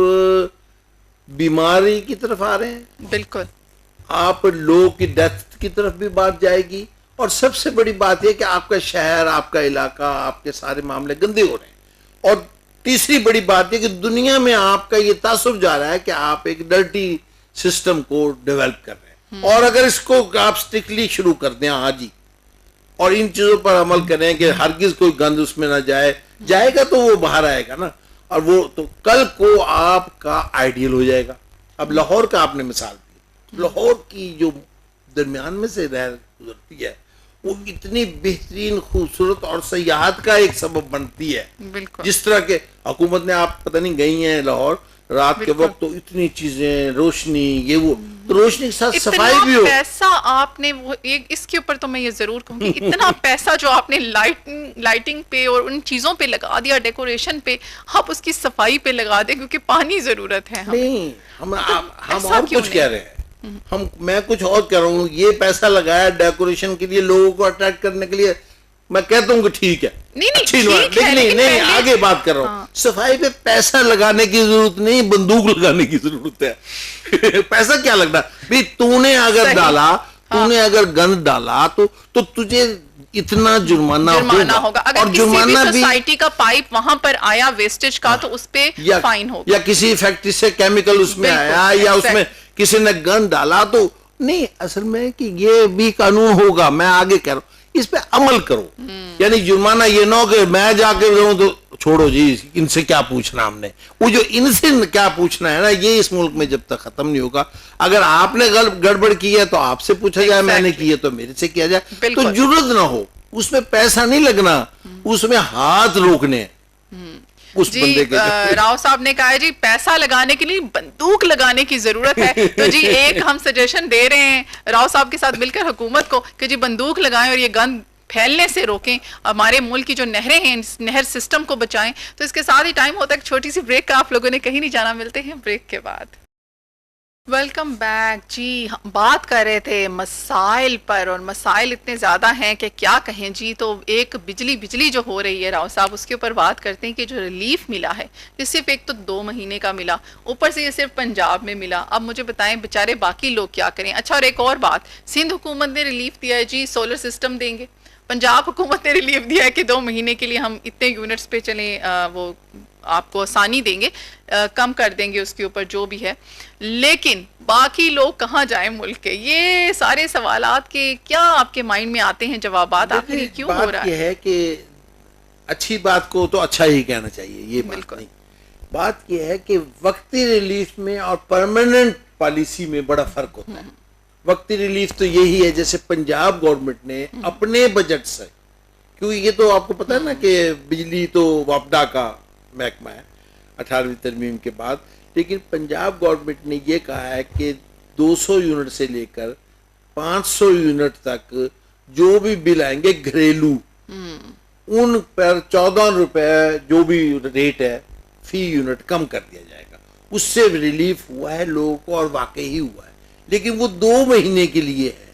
بیماری کی طرف آ رہے ہیں. بالکل. آپ لوگوں کی ڈیتھ کی طرف بھی بات جائے گی, اور سب سے بڑی بات یہ کہ آپ کا شہر, آپ کا علاقہ, آپ کے سارے معاملے گندے ہو رہے ہیں. اور تیسری بڑی بات یہ کہ دنیا میں آپ کا یہ تعصب جا رہا ہے کہ آپ ایک ڈرٹی سسٹم کو ڈیولپ کر رہے ہیں. اور اگر اس کو آپ اسٹرکٹلی شروع کر دیں آج ہی اور ان چیزوں پر عمل کریں کہ ہرگز کوئی گند اس میں نہ جائے گا تو وہ باہر آئے گا نا, اور وہ تو کل کو آپ کا آئیڈیل ہو جائے گا. اب لاہور کا آپ نے مثال دی, لاہور کی جو درمیان میں سے نہر گزرتی ہے وہ اتنی بہترین خوبصورت اور سیاحت کا ایک سبب بنتی ہے. جس طرح کے حکومت نے, آپ پتہ نہیں گئی ہیں لاہور رات کے وقت, تو اتنی چیزیں, روشنی, یہ وہ, تو روشنی کے ساتھ صفائی بھی ہو. پیسہ آپ نے وہ اس کے اوپر تو میں یہ ضرور کہوں گی, اتنا پیسہ جو آپ نے لائٹنگ پہ اور ان چیزوں پہ لگا دیا, ڈیکوریشن پہ, آپ اس کی صفائی پہ لگا دیں کیونکہ پانی ضرورت ہے. نہیں, ہم اور کچھ کہہ رہے ہیں, میں کچھ اور کہہ رہا ہوں. یہ پیسہ لگایا ڈیکوریشن کے لیے, لوگوں کو اٹریکٹ کرنے کے لیے, میں کہتا ہوں کہ ٹھیک ہے, نہیں آگے بات کر رہا ہوں. صفائی پہ پیسہ لگانے کی ضرورت نہیں, بندوق لگانے کی ضرورت ہے. پیسہ کیا لگنا بھائی, تو نے اگر ڈالا, تو نے اگر گند ڈالا تو تجھے اتنا جرمانہ ہوگا. اگر جرمانہ بھی سوسائٹی کا پائپ وہاں پر آیا ویسٹیج کا تو اس پہ فائن ہوگا, یا کسی فیکٹری سے کیمیکل اس میں آیا, یا اس میں کسی نے گند ڈالا, تو نہیں, اصل میں کہ یہ بھی قانون ہوگا. میں آگے کہہ رہا ہوں اس پہ عمل کرو. یعنی جرمانہ یہ نہ ہو کہ میں جا کے رہوں تو چھوڑو جی, ان سے کیا پوچھنا ہم نے, وہ جو ان سے کیا پوچھنا ہے نا, یہ اس ملک میں جب تک ختم نہیں ہوگا. اگر آپ نے گڑبڑ کی ہے تو آپ سے پوچھا جائے, میں نے کی ہے تو میرے سے کیا جائے. تو ضرورت نہ ہو, اس میں پیسہ نہیں لگنا, اس میں ہاتھ روکنے. جی راؤ صاحب نے کہا ہے جی پیسہ لگانے کے لیے بندوق لگانے کی ضرورت ہے. تو جی ایک ہم سجیشن دے رہے ہیں راؤ صاحب کے ساتھ مل کر حکومت کو کہ جی بندوق لگائیں اور یہ گند پھیلنے سے روکیں, ہمارے ملک کی جو نہریں ہیں نہر سسٹم کو بچائیں. تو اس کے ساتھ ہی ٹائم ہوتا ہے ایک چھوٹی سی بریک کا, آپ لوگوں نے کہیں نہیں جانا, ملتے ہیں بریک کے بعد. Welcome back. جی ہم بات کر رہے تھے مسائل پر, اور مسائل اتنے زیادہ ہیں کہ کیا کہیں. جی تو ایک بجلی جو ہو رہی ہے راؤ صاحب, اس کے اوپر بات کرتے ہیں کہ جو ریلیف ملا ہے, یہ صرف ایک تو 2 مہینے کا ملا, اوپر سے یہ صرف پنجاب میں ملا. اب مجھے بتائیں بیچارے باقی لوگ کیا کریں. اچھا, اور ایک اور بات, سندھ حکومت نے ریلیف دیا ہے جی سولر سسٹم دیں گے, پنجاب حکومت نے ریلیف دیا ہے کہ 2 مہینے کے لیے ہم اتنے یونٹس پہ چلیں, وہ آپ کو آسانی دیں گے, کم کر دیں گے اس کے اوپر جو بھی ہے. لیکن باقی لوگ کہاں جائیں ملک کے؟ یہ سارے سوالات کے کیا آپ کے مائنڈ میں آتے ہیں جوابات؟ آخر یہ کیوں ہو رہا ہے؟ یہ ہے کہ اچھی بات کو تو اچھا ہی کہنا چاہیے, یہ بات نہیں. بات یہ ہے کہ وقتی ریلیف میں اور پرماننٹ پالیسی میں بڑا فرق ہوتا ہے. وقتی ریلیف تو یہی ہے جیسے پنجاب گورنمنٹ نے اپنے بجٹ سے, کیونکہ یہ تو آپ کو پتا ہے نا کہ بجلی تو واپڈا کا محکمہ ہے 18ویں ترمیم کے بعد, لیکن پنجاب گورنمنٹ نے یہ کہا ہے کہ 200 یونٹ سے لے کر 500 یونٹ تک جو بھی بل آئیں گے گھریلو, ان پر 14 روپے جو بھی ریٹ ہے فی یونٹ کم کر دیا جائے گا. اس سے ریلیف ہوا ہے لوگوں کو, اور واقعی ہی ہوا ہے, لیکن وہ 2 مہینے کے لیے ہے.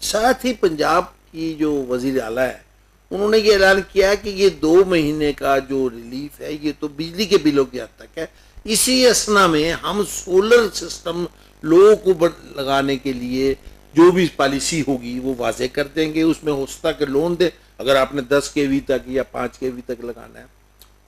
ساتھ ہی پنجاب کی جو وزیر اعلیٰ ہے انہوں نے یہ اعلان کیا کہ یہ 2 مہینے کا جو ریلیف ہے یہ تو بجلی کے بلوں کی حد تک ہے. اسی اسنا میں ہم سولر سسٹم لوگوں کو لگانے کے لیے جو بھی پالیسی ہوگی وہ واضح کر دیں گے. اس میں ہو سکتا کہ لون دے, اگر آپ نے 10 kV تک یا 5 kV تک لگانا ہے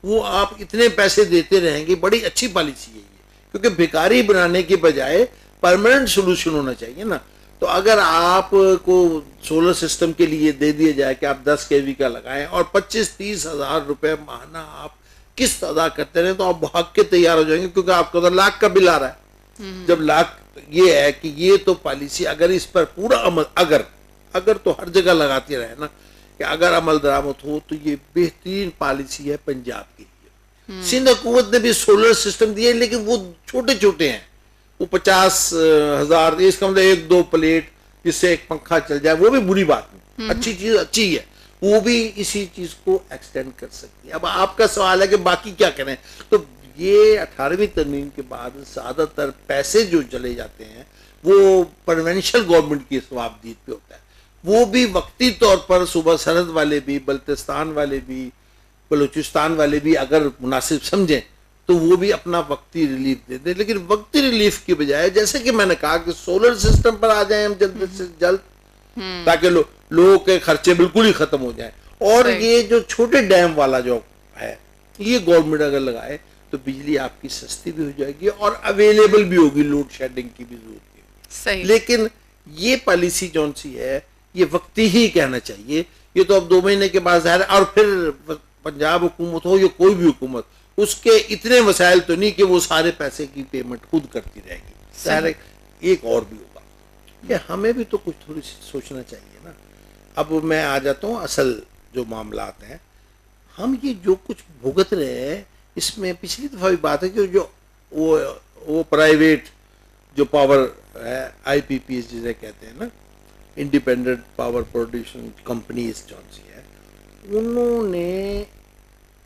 وہ آپ اتنے پیسے دیتے رہیں گے. بڑی اچھی پالیسی ہے یہ, کیونکہ بھکاری بنانے کے بجائے پرماننٹ سولوشن ہونا چاہیے نا. تو اگر آپ کو سولر سسٹم کے لیے دے دیا جائے کہ آپ 10 kV کا لگائیں اور 25-30 ہزار روپے ماہانہ آپ قسط ادا کرتے رہیں, تو آپ بھاگ کے تیار ہو جائیں گے, کیونکہ آپ کو 1,00,000 کا بل آ رہا ہے. جب لاکھ, یہ ہے کہ یہ تو پالیسی اگر اس پر پورا عمل, اگر تو ہر جگہ لگاتے رہے نا, کہ اگر عمل درآمد ہو تو یہ بہترین پالیسی ہے پنجاب کے لیے. سندھ حکومت نے بھی سولر سسٹم دیے, لیکن وہ چھوٹے چھوٹے ہیں, وہ 50,000, اس کا مطلب 1-2 پلیٹ جس سے ایک پنکھا چل جائے, وہ بھی بری بات نہیں, اچھی چیز اچھی ہے, وہ بھی اسی چیز کو ایکسٹینڈ کر سکتی ہے. اب آپ کا سوال ہے کہ باقی کیا کریں, تو یہ 18ویں ترمیم کے بعد زیادہ تر پیسے جو چلے جاتے ہیں وہ پروینشل گورنمنٹ کی ثوابدید پہ ہوتا ہے. وہ بھی وقتی طور پر صوبہ سرحد والے بھی, بلتستان والے بھی, بلوچستان والے بھی اگر مناسب سمجھیں تو وہ بھی اپنا وقتی ریلیف دے دیں. لیکن وقتی ریلیف کی بجائے جیسے کہ میں نے کہا کہ سولر سسٹم پر آ جائیں ہم جلد سے جلد, تاکہ لوگوں کے خرچے بالکل ہی ختم ہو جائیں. اور یہ جو چھوٹے ڈیم والا جو ہے یہ گورنمنٹ اگر لگائے تو بجلی آپ کی سستی بھی ہو جائے گی اور اویلیبل بھی ہوگی, لوڈ شیڈنگ کی بھی ضرورت ہے. صحیح. لیکن یہ پالیسی جون سی ہے یہ وقتی ہی کہنا چاہیے. یہ تو اب 2 مہینے کے بعد ظاہر ہے, اور پھر پنجاب حکومت ہو یا کوئی بھی حکومت, اس کے اتنے وسائل تو نہیں کہ وہ سارے پیسے کی پیمنٹ خود کرتی رہے گی. ظاہر ہے ایک اور بھی ہوگا کہ ہمیں بھی تو کچھ تھوڑی سی سوچنا چاہیے نا. اب میں آ جاتا ہوں اصل جو معاملات ہیں. ہم یہ جو کچھ بھگت رہے ہیں اس میں پچھلی دفعہ بھی بات ہے کہ جو وہ پرائیویٹ جو پاور ہے, آئی پی پی جسے کہتے ہیں نا, انڈیپینڈنٹ پاور پروڈیوسن کمپنیز جون سی ہے, انہوں نے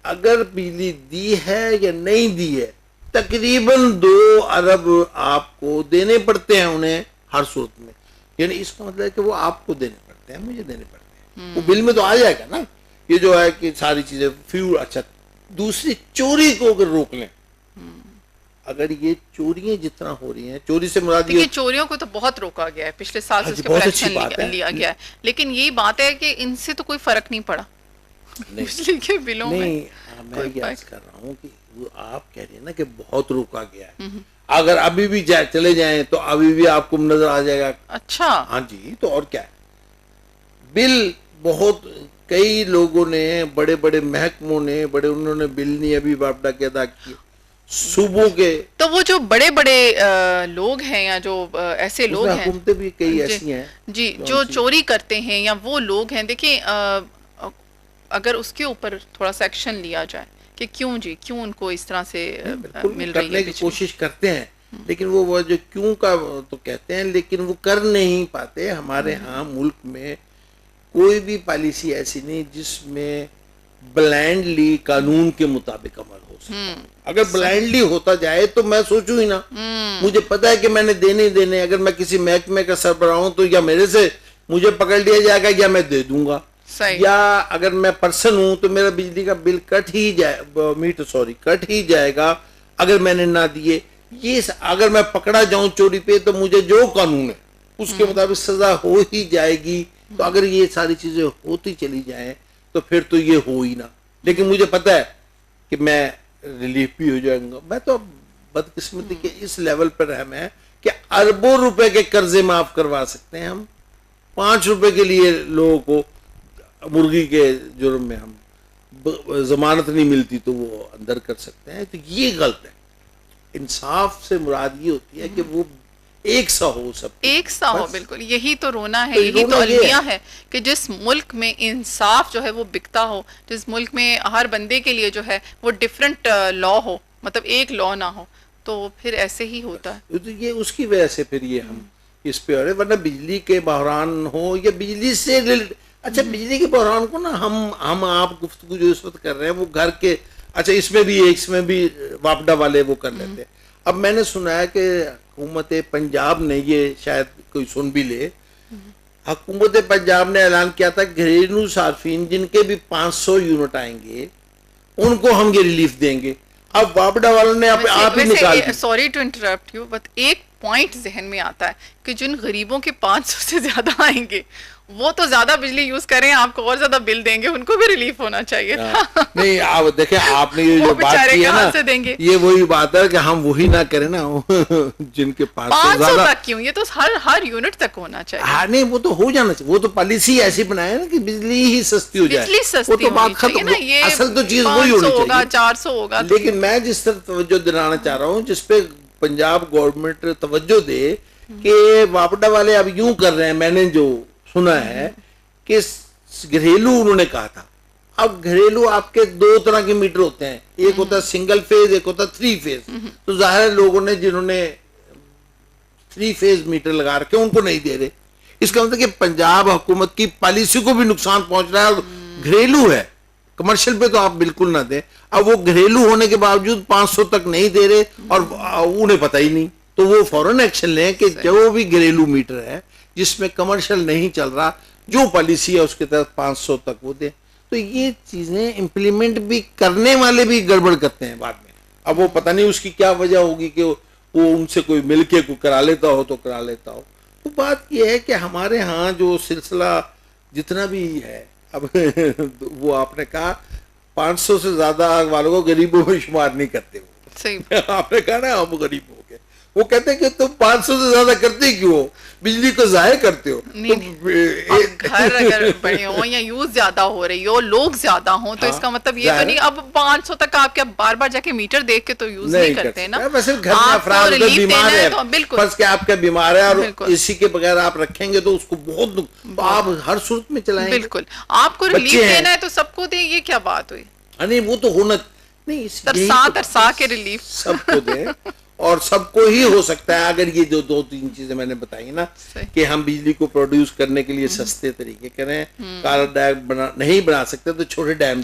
اگر بجلی دی ہے یا نہیں دی ہے تقریباً 2 ارب آپ کو دینے پڑتے ہیں انہیں ہر صورت میں. یعنی اس کا مطلب ہے کہ وہ آپ کو دینے پڑتے ہیں, مجھے دینے پڑتے ہیں. وہ بل میں تو آ جائے گا نا یہ جو ہے کہ ساری چیزیں فیول. اچھا دوسری چوری کو اگر روک لیں, اگر یہ چوریاں جتنا ہو رہی ہیں, چوری سے مراد یہ چوریوں کو تو بہت روکا گیا ہے پچھلے سال سے, اس کے بہت اوپر اچھی ایکشن بات ہے. لیا گیا ہے, لیکن یہی بات ہے کہ ان سے تو کوئی فرق نہیں پڑا بجلی کے بلوں میں. نہیں میں یہ عرض کر رہا ہوں کہ وہ آپ کہہ رہے ہیں نا کہ بہت روکا گیا ہے. اگر ابھی بھی چلے جائیں تو ابھی بھی آپ کو نظر آ جائے گا. اچھا ہاں جی, تو اور کیا ہے. بل بہت کئی لوگوں نے, بڑے بڑے محکموں نے, بڑے انہوں نے بل نہیں ابھی واپڈا کے ادا کیے صوبوں کے. تو وہ جو بڑے بڑے لوگ ہیں یا جو ایسے لوگ ہیں, حکومتیں بھی کئی ایسی ہیں جی جو چوری کرتے ہیں یا وہ لوگ ہیں, دیکھیں اگر اس کے اوپر تھوڑا سا ایکشن لیا جائے کہ کیوں ان کو اس طرح سے مل رہی ہے کرنے کی کوشش کرتے ہیں, لیکن وہ جو کیوں کا تو کہتے ہیں لیکن وہ کر نہیں پاتے. ہمارے ہاں ملک میں کوئی بھی پالیسی ایسی نہیں جس میں بلائنڈلی قانون کے مطابق عمل ہو سکتا. اگر بلائنڈلی ہوتا جائے تو میں سوچوں ہی نا, مجھے پتا ہے کہ میں نے دینے, اگر میں کسی محکمے کا سربراہ ہوں تو یا میرے سے مجھے پکڑ لیا جائے گا یا میں دے دوں گا, یا اگر میں پرسن ہوں تو میرا بجلی کا بل کٹ ہی جائے گا اگر میں نے نہ دیے. یہ اگر میں پکڑا جاؤں چوری پہ تو مجھے جو قانون ہے اس کے مطابق سزا ہو ہی جائے گی. تو اگر یہ ساری چیزیں ہوتی چلی جائیں تو پھر تو یہ ہو ہی نہ. لیکن مجھے پتا ہے کہ میں ریلیف بھی ہو جائیں گا. میں تو بدقسمتی کے اس لیول پر رحم ہے کہ اربوں روپے کے قرضے معاف کروا سکتے ہیں ہم. 5 روپے کے لیے لوگوں کو مرغی کے جرم میں ہم ضمانت نہیں ملتی تو وہ اندر کر سکتے ہیں. تو یہ غلط ہے. انصاف سے مراد یہ ہوتی ہے کہ وہ ایک سا ہو, سب ایک سا ہو. بالکل یہی تو رونا ہے, یہی تو المیہ ہے کہ جس ملک میں انصاف جو ہے وہ بکتا ہو, جس ملک میں ہر بندے کے لیے جو ہے وہ ڈیفرنٹ لا ہو, مطلب ایک لا نہ ہو, تو پھر ایسے ہی ہوتا ہے. یہ اس کی وجہ سے پھر یہ ہم اس پہ, ورنہ بجلی کے بحران ہو یا بجلی سے اچھا بجلی کے بحران کو نا ہم آپ گفتگو جو اس وقت کر رہے ہیں وہ گھر کے, اچھا اس میں بھی واپڈا والے وہ کر لیتے ہیں. اب میں نے سنا ہے کہ حکومت پنجاب نے, یہ شاید کوئی سن بھی لے, حکومت پنجاب نے اعلان کیا تھا گھریلو صارفین جن کے بھی 500 یونٹ آئیں گے ان کو ہم یہ ریلیف دیں گے. اب واپڈا والوں نے آپ ہی نکال دی. Sorry to interrupt you, but ایک پوائنٹ ذہن میں آتا ہے کہ جن غریبوں کے 500 سے زیادہ آئیں گے وہ تو زیادہ بجلی یوز کریں, آپ کو اور زیادہ بل دیں گے, ان کو بھی ریلیف ہونا چاہیے تھا. نہیں آپ دیکھیں, آپ نے یہ جو بات کی ہے نا, یہ وہی بات ہے کہ ہم وہی نہ کریں نا جن کے 500 تک کیوں, یہ تو ہر یونٹ تک ہونا چاہیے. ہاں نہیں وہ تو ہو جانا چاہیے, وہ تو پالیسی ایسی بنائے نا کہ بجلی ہی سستی ہو جائے, بجلی سستی ہونی چاہیے نا. یہ اصل تو چیز وہی ہونی چاہیے, 400 ہوگا. لیکن میں جس طرح توجہ دلانا چاہ رہا ہوں, جس پہ پنجاب گورنمنٹ توجہ دے کہ واپڈا والے اب یوں کر رہے ہیں, میں نے جو سنا ہے کہ گھریلو انہوں نے کہا تھا. اب گھریلو آپ کے 2 طرح کے میٹر ہوتے ہیں, ایک ہوتا ہے سنگل فیز, ایک ہوتا ہے 3 فیز. تو ظاہر ہے لوگوں نے جنہوں نے 3 فیز میٹر لگا رکھے ان کو نہیں دے رہے. اس کا مطلب کہ پنجاب حکومت کی پالیسی کو بھی نقصان پہنچ رہا ہے. اور گھریلو ہے, کمرشل پہ تو آپ بالکل نہ دیں. اب وہ گھریلو ہونے کے باوجود 500 تک نہیں دے رہے اور انہیں پتہ ہی نہیں, تو وہ فوراً ایکشن لیں کہ جو بھی گھریلو میٹر ہے جس میں کمرشل نہیں چل رہا, جو پالیسی ہے اس کے تحت 500 تک وہ دیں. تو یہ چیزیں امپلیمنٹ بھی کرنے والے بھی گڑبڑ کرتے ہیں بعد میں. اب وہ پتہ نہیں اس کی کیا وجہ ہوگی کہ وہ ان سے کوئی مل کے کوئی کرا لیتا ہو تو کرا لیتا ہو. تو بات یہ ہے کہ ہمارے ہاں جو سلسلہ جتنا بھی ہے, اب وہ آپ نے کہا 500 سے زیادہ والوں کو غریبوں میں شمار نہیں کرتے. وہ آپ نے کہا نا ہم غریب ہو گئے, وہ کہتے ہیں کہ تم 500 سے زیادہ کرتے کیوں ہو, بجلی کو ضائع کرتے ہو. گھر اگر بڑے ہوں یا یوز زیادہ ہو رہی ہو, لوگ زیادہ ہوں, تو اس کا مطلب یہ تو نہیں اب 500 تک آپ کیا بار بار جا کے میٹر دیکھ کے تو یوز نہیں کرتے نا. ویسے گھر میں افراد بیمار ہے, فرض کہ آپ کا بیمار ہے اور اسی کے بغیر آپ رکھیں گے تو اس کو بہت, آپ ہر صورت میں چلائیں گے. بالکل, آپ کو ریلیف دینا ہے تو سب کو دیں, یہ کیا بات ہوئی؟ نہیں وہ تو ہونا نہیں, ترسا کے ریلیف سب کو دیں اور سب کو ہی ہو سکتا ہے اگر یہ دو تین چیزیں میں نے بتائی نا, کہ ہم بجلی کو پروڈیوس کرنے کے لیے سستے طریقے کریں, کارا ڈیم نہیں بنا سکتے تو چھوٹے ڈیم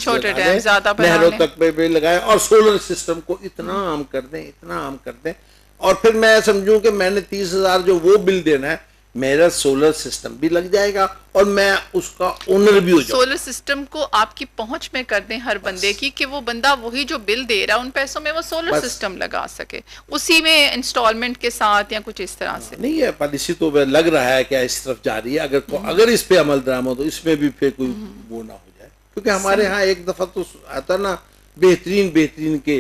نہروں تک پہ لگائیں, اور سولر سسٹم کو اتنا عام کر دیں, اتنا عام کر دیں. اور پھر میں سمجھوں کہ میں نے 30,000 جو وہ بل دینا ہے, میرا سولر سسٹم بھی لگ جائے گا اور میں اس کا اونر بھی ہو جاؤں. سولر سسٹم کو آپ کی پہنچ میں کر دیں ہر بندے کی, کہ وہ بندہ وہی جو بل دے رہا ہے ان پیسوں میں وہ سولر سسٹم لگا سکے, اسی میں انسٹالمنٹ کے ساتھ یا کچھ اس طرح سے. نہیں ہے پالیسی تو لگ رہا ہے کہ اس طرف جا رہی ہے, اگر اس پہ عمل درآمد ہو اس میں بھی پھر کوئی وہ نہ ہو جائے, کیونکہ ہمارے ہاں ایک دفعہ تو آتا نا بہترین کے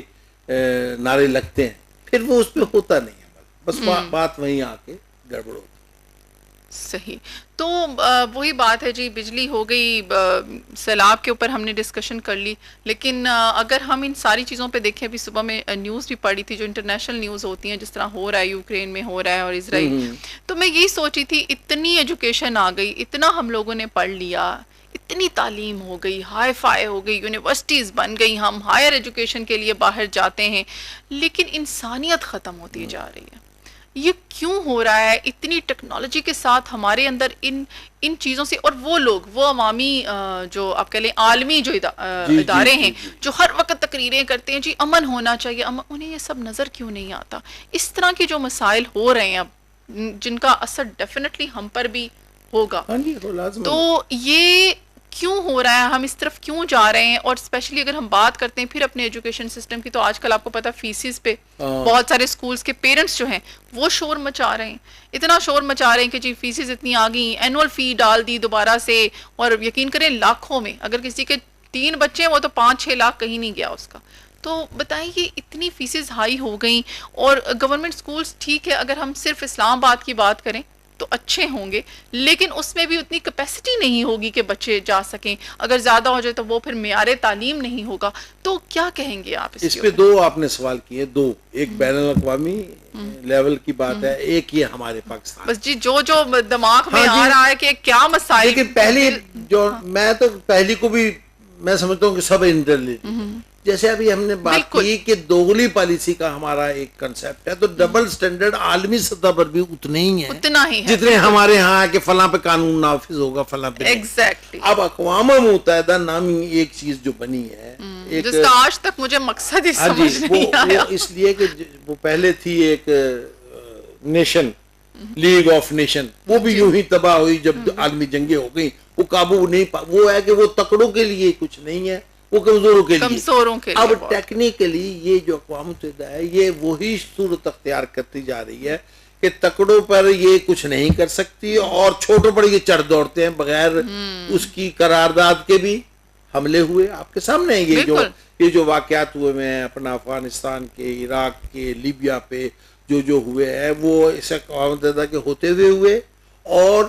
نعرے لگتے ہیں, پھر وہ اس پہ ہوتا نہیں ہے, بس بات وہیں آ کے گڑبڑ ہوتی. صحیح. تو وہی بات ہے جی, بجلی ہو گئی, سیلاب کے اوپر ہم نے ڈسکشن کر لی, لیکن اگر ہم ان ساری چیزوں پہ دیکھیں, ابھی صبح میں نیوز بھی پڑھی تھی جو انٹرنیشنل نیوز ہوتی ہیں, جس طرح ہو رہا ہے یوکرین میں ہو رہا ہے اور اسرائیل, تو میں یہی سوچی تھی اتنی ایجوکیشن آ گئی, اتنا ہم لوگوں نے پڑھ لیا, اتنی تعلیم ہو گئی, ہائی فائی ہو گئی, یونیورسٹیز بن گئی, ہم ہائر ایجوکیشن کے لیے باہر جاتے ہیں, لیکن انسانیت ختم ہوتی جا رہی ہے. یہ کیوں ہو رہا ہے؟ اتنی ٹیکنالوجی کے ساتھ ہمارے اندر ان چیزوں سے, اور وہ لوگ وہ عوامی جو آپ کہہ لیں عالمی جو ادارے ہیں جو ہر وقت تقریریں کرتے ہیں جی امن ہونا چاہیے, انہیں یہ سب نظر کیوں نہیں آتا؟ اس طرح کے جو مسائل ہو رہے ہیں اب, جن کا اثر ڈیفینیٹلی ہم پر بھی ہوگا, تو یہ کیوں ہو رہا ہے, ہم اس طرف کیوں جا رہے ہیں؟ اور اسپیشلی اگر ہم بات کرتے ہیں پھر اپنے ایجوکیشن سسٹم کی, تو آج کل آپ کو پتا فیسز پہ بہت سارے سکولز کے پیرنٹس جو ہیں وہ شور مچا رہے ہیں, اتنا شور مچا رہے ہیں کہ جی فیسز اتنی آ گئی, اینول فی ڈال دی دوبارہ سے, اور یقین کریں لاکھوں میں, اگر کسی کے 3 بچے ہیں وہ تو 5-6 لاکھ کہیں نہیں گیا اس کا. تو بتائیں یہ اتنی فیسز ہائی ہو گئیں, اور گورنمنٹ سکولز ٹھیک ہے اگر ہم صرف اسلام آباد کی بات کریں تو اچھے ہوں گے, لیکن اس میں بھی اتنی کیپیسٹی نہیں ہوگی کہ بچے جا سکیں, اگر زیادہ ہو جائے تو وہ پھر معیار تعلیم نہیں ہوگا. تو کیا کہیں گے آپ اس پہ؟ 2 آپ نے سوال کیے, 2, ایک بین الاقوامی لیول کی بات ہے, ایک یہ ہمارے پاکستان. بس جی جو دماغ میں آ رہا ہے کہ کیا مسائل, لیکن پہلی جو میں تو پہلی کو بھی میں سمجھتا ہوں کہ سب انٹرلیٹڈ, جیسے ابھی ہم نے بات کی کہ دوغلی پالیسی کا ہمارا ایک کنسیپٹ ہے, تو ڈبل سٹینڈرڈ عالمی سطح پر بھی اتنے ہی ہیں جتنے ہمارے ہاں کہ فلاں پہ قانون نافذ ہوگا, فلاں پہ ایگزیکٹلی. اب اقوام متحدہ نامی ایک چیز جو بنی ہے, جس کا آج تک مجھے مقصد ہی سمجھ نہیں آیا, وہ اس لیے کہ وہ پہلے تھی ایک نیشن, لیگ آف نیشن, وہ بھی یوں ہی تباہ ہوئی جب عالمی جنگیں ہو گئی, وہ قابو نہیں وہ ہے کہ وہ تکڑوں کے لیے کچھ نہیں ہے, وہ کمزوروں کے لیے. اب ٹیکنیکلی یہ جو اقوام متحدہ ہے یہ وہی صورت اختیار کرتی جا رہی ہے کہ تکڑوں پر یہ کچھ نہیں کر سکتی, اور چھوٹوں پر یہ چڑھ دوڑتے ہیں بغیر اس کی قرارداد کے. بھی حملے ہوئے آپ کے سامنے ہیں, یہ جو واقعات ہوئے ہیں اپنا افغانستان کے, عراق کے, لیبیا پہ جو ہوئے ہیں, وہ اس اقوام متحدہ کے ہوتے ہوئے, اور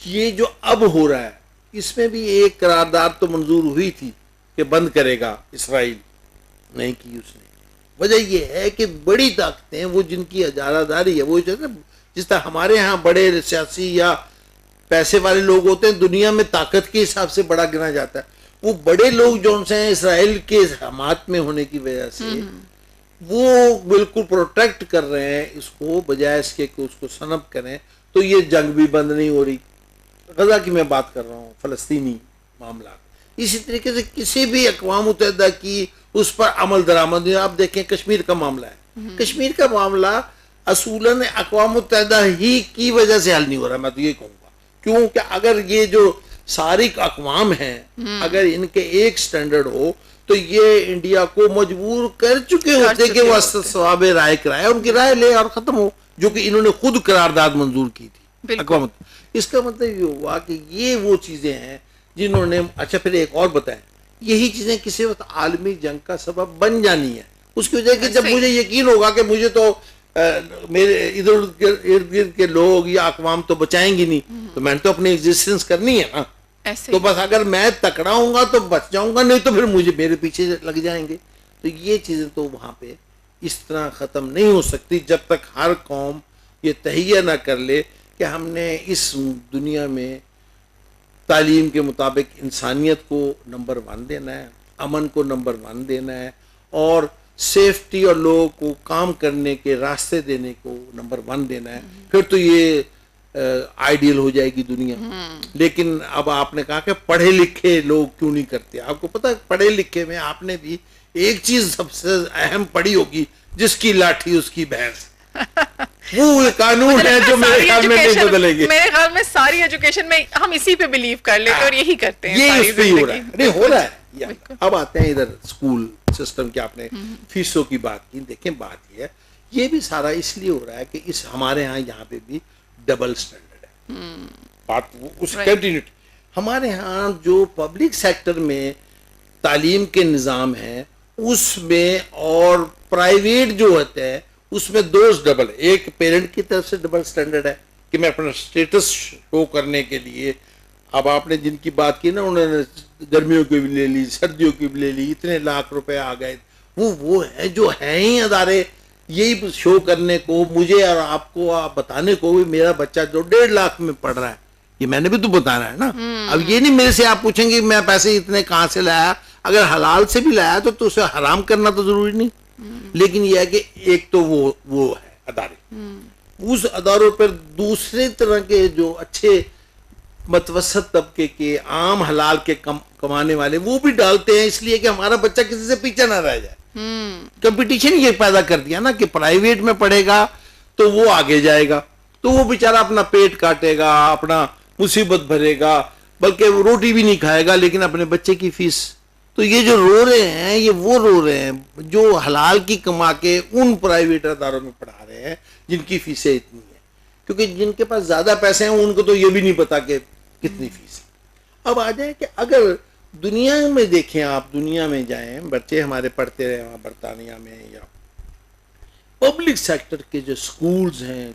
یہ جو اب ہو رہا ہے اس میں بھی ایک قرارداد تو منظور ہوئی تھی کہ بند کرے گا اسرائیل, نہیں کی اس نے. وجہ یہ ہے کہ بڑی طاقتیں وہ جن کی اجارہ داری ہے, وہ جس طرح ہمارے ہاں بڑے سیاسی یا پیسے والے لوگ ہوتے ہیں دنیا میں طاقت کے حساب سے بڑا گنا جاتا ہے, وہ بڑے لوگ جو ان سے اسرائیل کے حمایت میں ہونے کی وجہ سے وہ بالکل پروٹیکٹ کر رہے ہیں اس کو, بجائے اس کے کہ اس کو سنب کریں. تو یہ جنگ بھی بند نہیں ہو رہی, غزہ کی میں بات کر رہا ہوں, فلسطینی معاملات, اسی طریقے سے کسی بھی اقوام متحدہ کی اس پر عمل درآمد. آپ دیکھیں کشمیر کا معاملہ ہے, کشمیر کا معاملہ اصولاً اقوام متحدہ ہی کی وجہ سے حل نہیں ہو رہا, میں تو یہ کہوں گا, کیونکہ اگر یہ جو ساری اقوام ہیں اگر ان کے ایک سٹینڈرڈ ہو تو یہ انڈیا کو مجبور کر چکے ہوتے کہ وہ ثواب رائے کرائے, ان کی رائے لے اور ختم ہو, جو کہ انہوں نے خود قرارداد منظور کی تھی اقوام. اس کا مطلب یہ ہوا کہ یہ وہ چیزیں ہیں جنہوں نے. اچھا پھر ایک اور بتائیں, یہی چیزیں کسی وقت عالمی جنگ کا سبب بن جانی ہے, اس کی وجہ کہ جب مجھے یقین ہوگا کہ مجھے تو میرے ادھر ارد گرد کے لوگ یا اقوام تو بچائیں گی نہیں, تو میں نے تو اپنی ایگزسٹنس کرنی ہے نا. تو بس اگر میں تکڑا ہوں گا تو بچ جاؤں گا, نہیں تو پھر مجھے میرے پیچھے لگ جائیں گے. تو یہ چیزیں تو وہاں پہ اس طرح ختم نہیں ہو سکتی جب تک ہر قوم یہ تہیہ نہ کر لے کہ ہم نے اس دنیا میں تعلیم کے مطابق انسانیت کو نمبر 1 دینا ہے, امن کو نمبر 1 دینا ہے, اور سیفٹی اور لوگوں کو کام کرنے کے راستے دینے کو نمبر 1 دینا ہے. پھر تو یہ آئیڈیل ہو جائے گی دنیا. لیکن اب آپ نے کہا کہ پڑھے لکھے لوگ کیوں نہیں کرتے. آپ کو پتہ پڑھے لکھے میں آپ نے بھی ایک چیز سب سے اہم پڑھی ہوگی, جس کی لاٹھی اس کی بھینس. وہ قانون ہے جو میرے خیال میں نہیں بدلے گی. میرے خیال میں ساری ایجوکیشن میں ہم اسی پہ بلیو کر لیتے اور یہی کرتے ہیں. یہ اس پہ ہی ہو رہا ہے, نہیں ہو رہا ہے. اب آتے ہیں ادھر اسکول سسٹم کی. آپ نے فیسوں کی بات کی. دیکھیں بات یہ ہے, یہ بھی سارا اس لیے ہو رہا ہے کہ اس ہمارے ہاں یہاں پہ بھی ڈبل سٹینڈرڈ ہے. بات اس کنٹینیوٹی ہمارے ہاں جو پبلک سیکٹر میں تعلیم کے نظام ہے اس میں اور پرائیویٹ جو ہوتا ہے اس میں دوز ڈبل. ایک پیرنٹ کی طرف سے ڈبل سٹینڈرڈ ہے کہ میں اپنا سٹیٹس شو کرنے کے لیے, اب آپ نے جن کی بات کی نا, انہوں نے گرمیوں کی بھی لے لی, سردیوں کی بھی لے لی, اتنے لاکھ روپے آ گئے. وہ ہے جو ہیں ہی ادارے یہی شو کرنے کو, مجھے اور آپ کو بتانے کو بھی میرا بچہ جو 1.5 لاکھ میں پڑھ رہا ہے, یہ میں نے بھی تو بتانا ہے نا. اب یہ نہیں میرے سے آپ پوچھیں گے میں پیسے اتنے کہاں سے لایا. اگر حلال سے بھی لایا تو اسے حرام کرنا تو ضروری نہیں. لیکن یہ ہے کہ ایک تو وہ ہے ادارے, اس اداروں پر دوسرے طرح کے جو اچھے متوسط طبقے کے عام حلال کے کمانے والے وہ بھی ڈالتے ہیں, اس لیے کہ ہمارا بچہ کسی سے پیچھے نہ رہ جائے. کمپٹیشن یہ پیدا کر دیا نا کہ پرائیویٹ میں پڑھے گا تو وہ آگے جائے گا, تو وہ بیچارہ اپنا پیٹ کاٹے گا, اپنا مصیبت بھرے گا, بلکہ وہ روٹی بھی نہیں کھائے گا لیکن اپنے بچے کی فیس. تو یہ جو رو رہے ہیں یہ وہ رو رہے ہیں جو حلال کی کما کے ان پرائیویٹ اداروں میں پڑھا رہے ہیں جن کی فیسیں اتنی ہیں, کیونکہ جن کے پاس زیادہ پیسے ہیں ان کو تو یہ بھی نہیں پتا کہ کتنی فیس ہے. اب آ جائیں کہ اگر دنیا میں دیکھیں, آپ دنیا میں جائیں, بچے ہمارے پڑھتے رہے وہاں برطانیہ میں, یا پبلک سیکٹر کے جو سکولز ہیں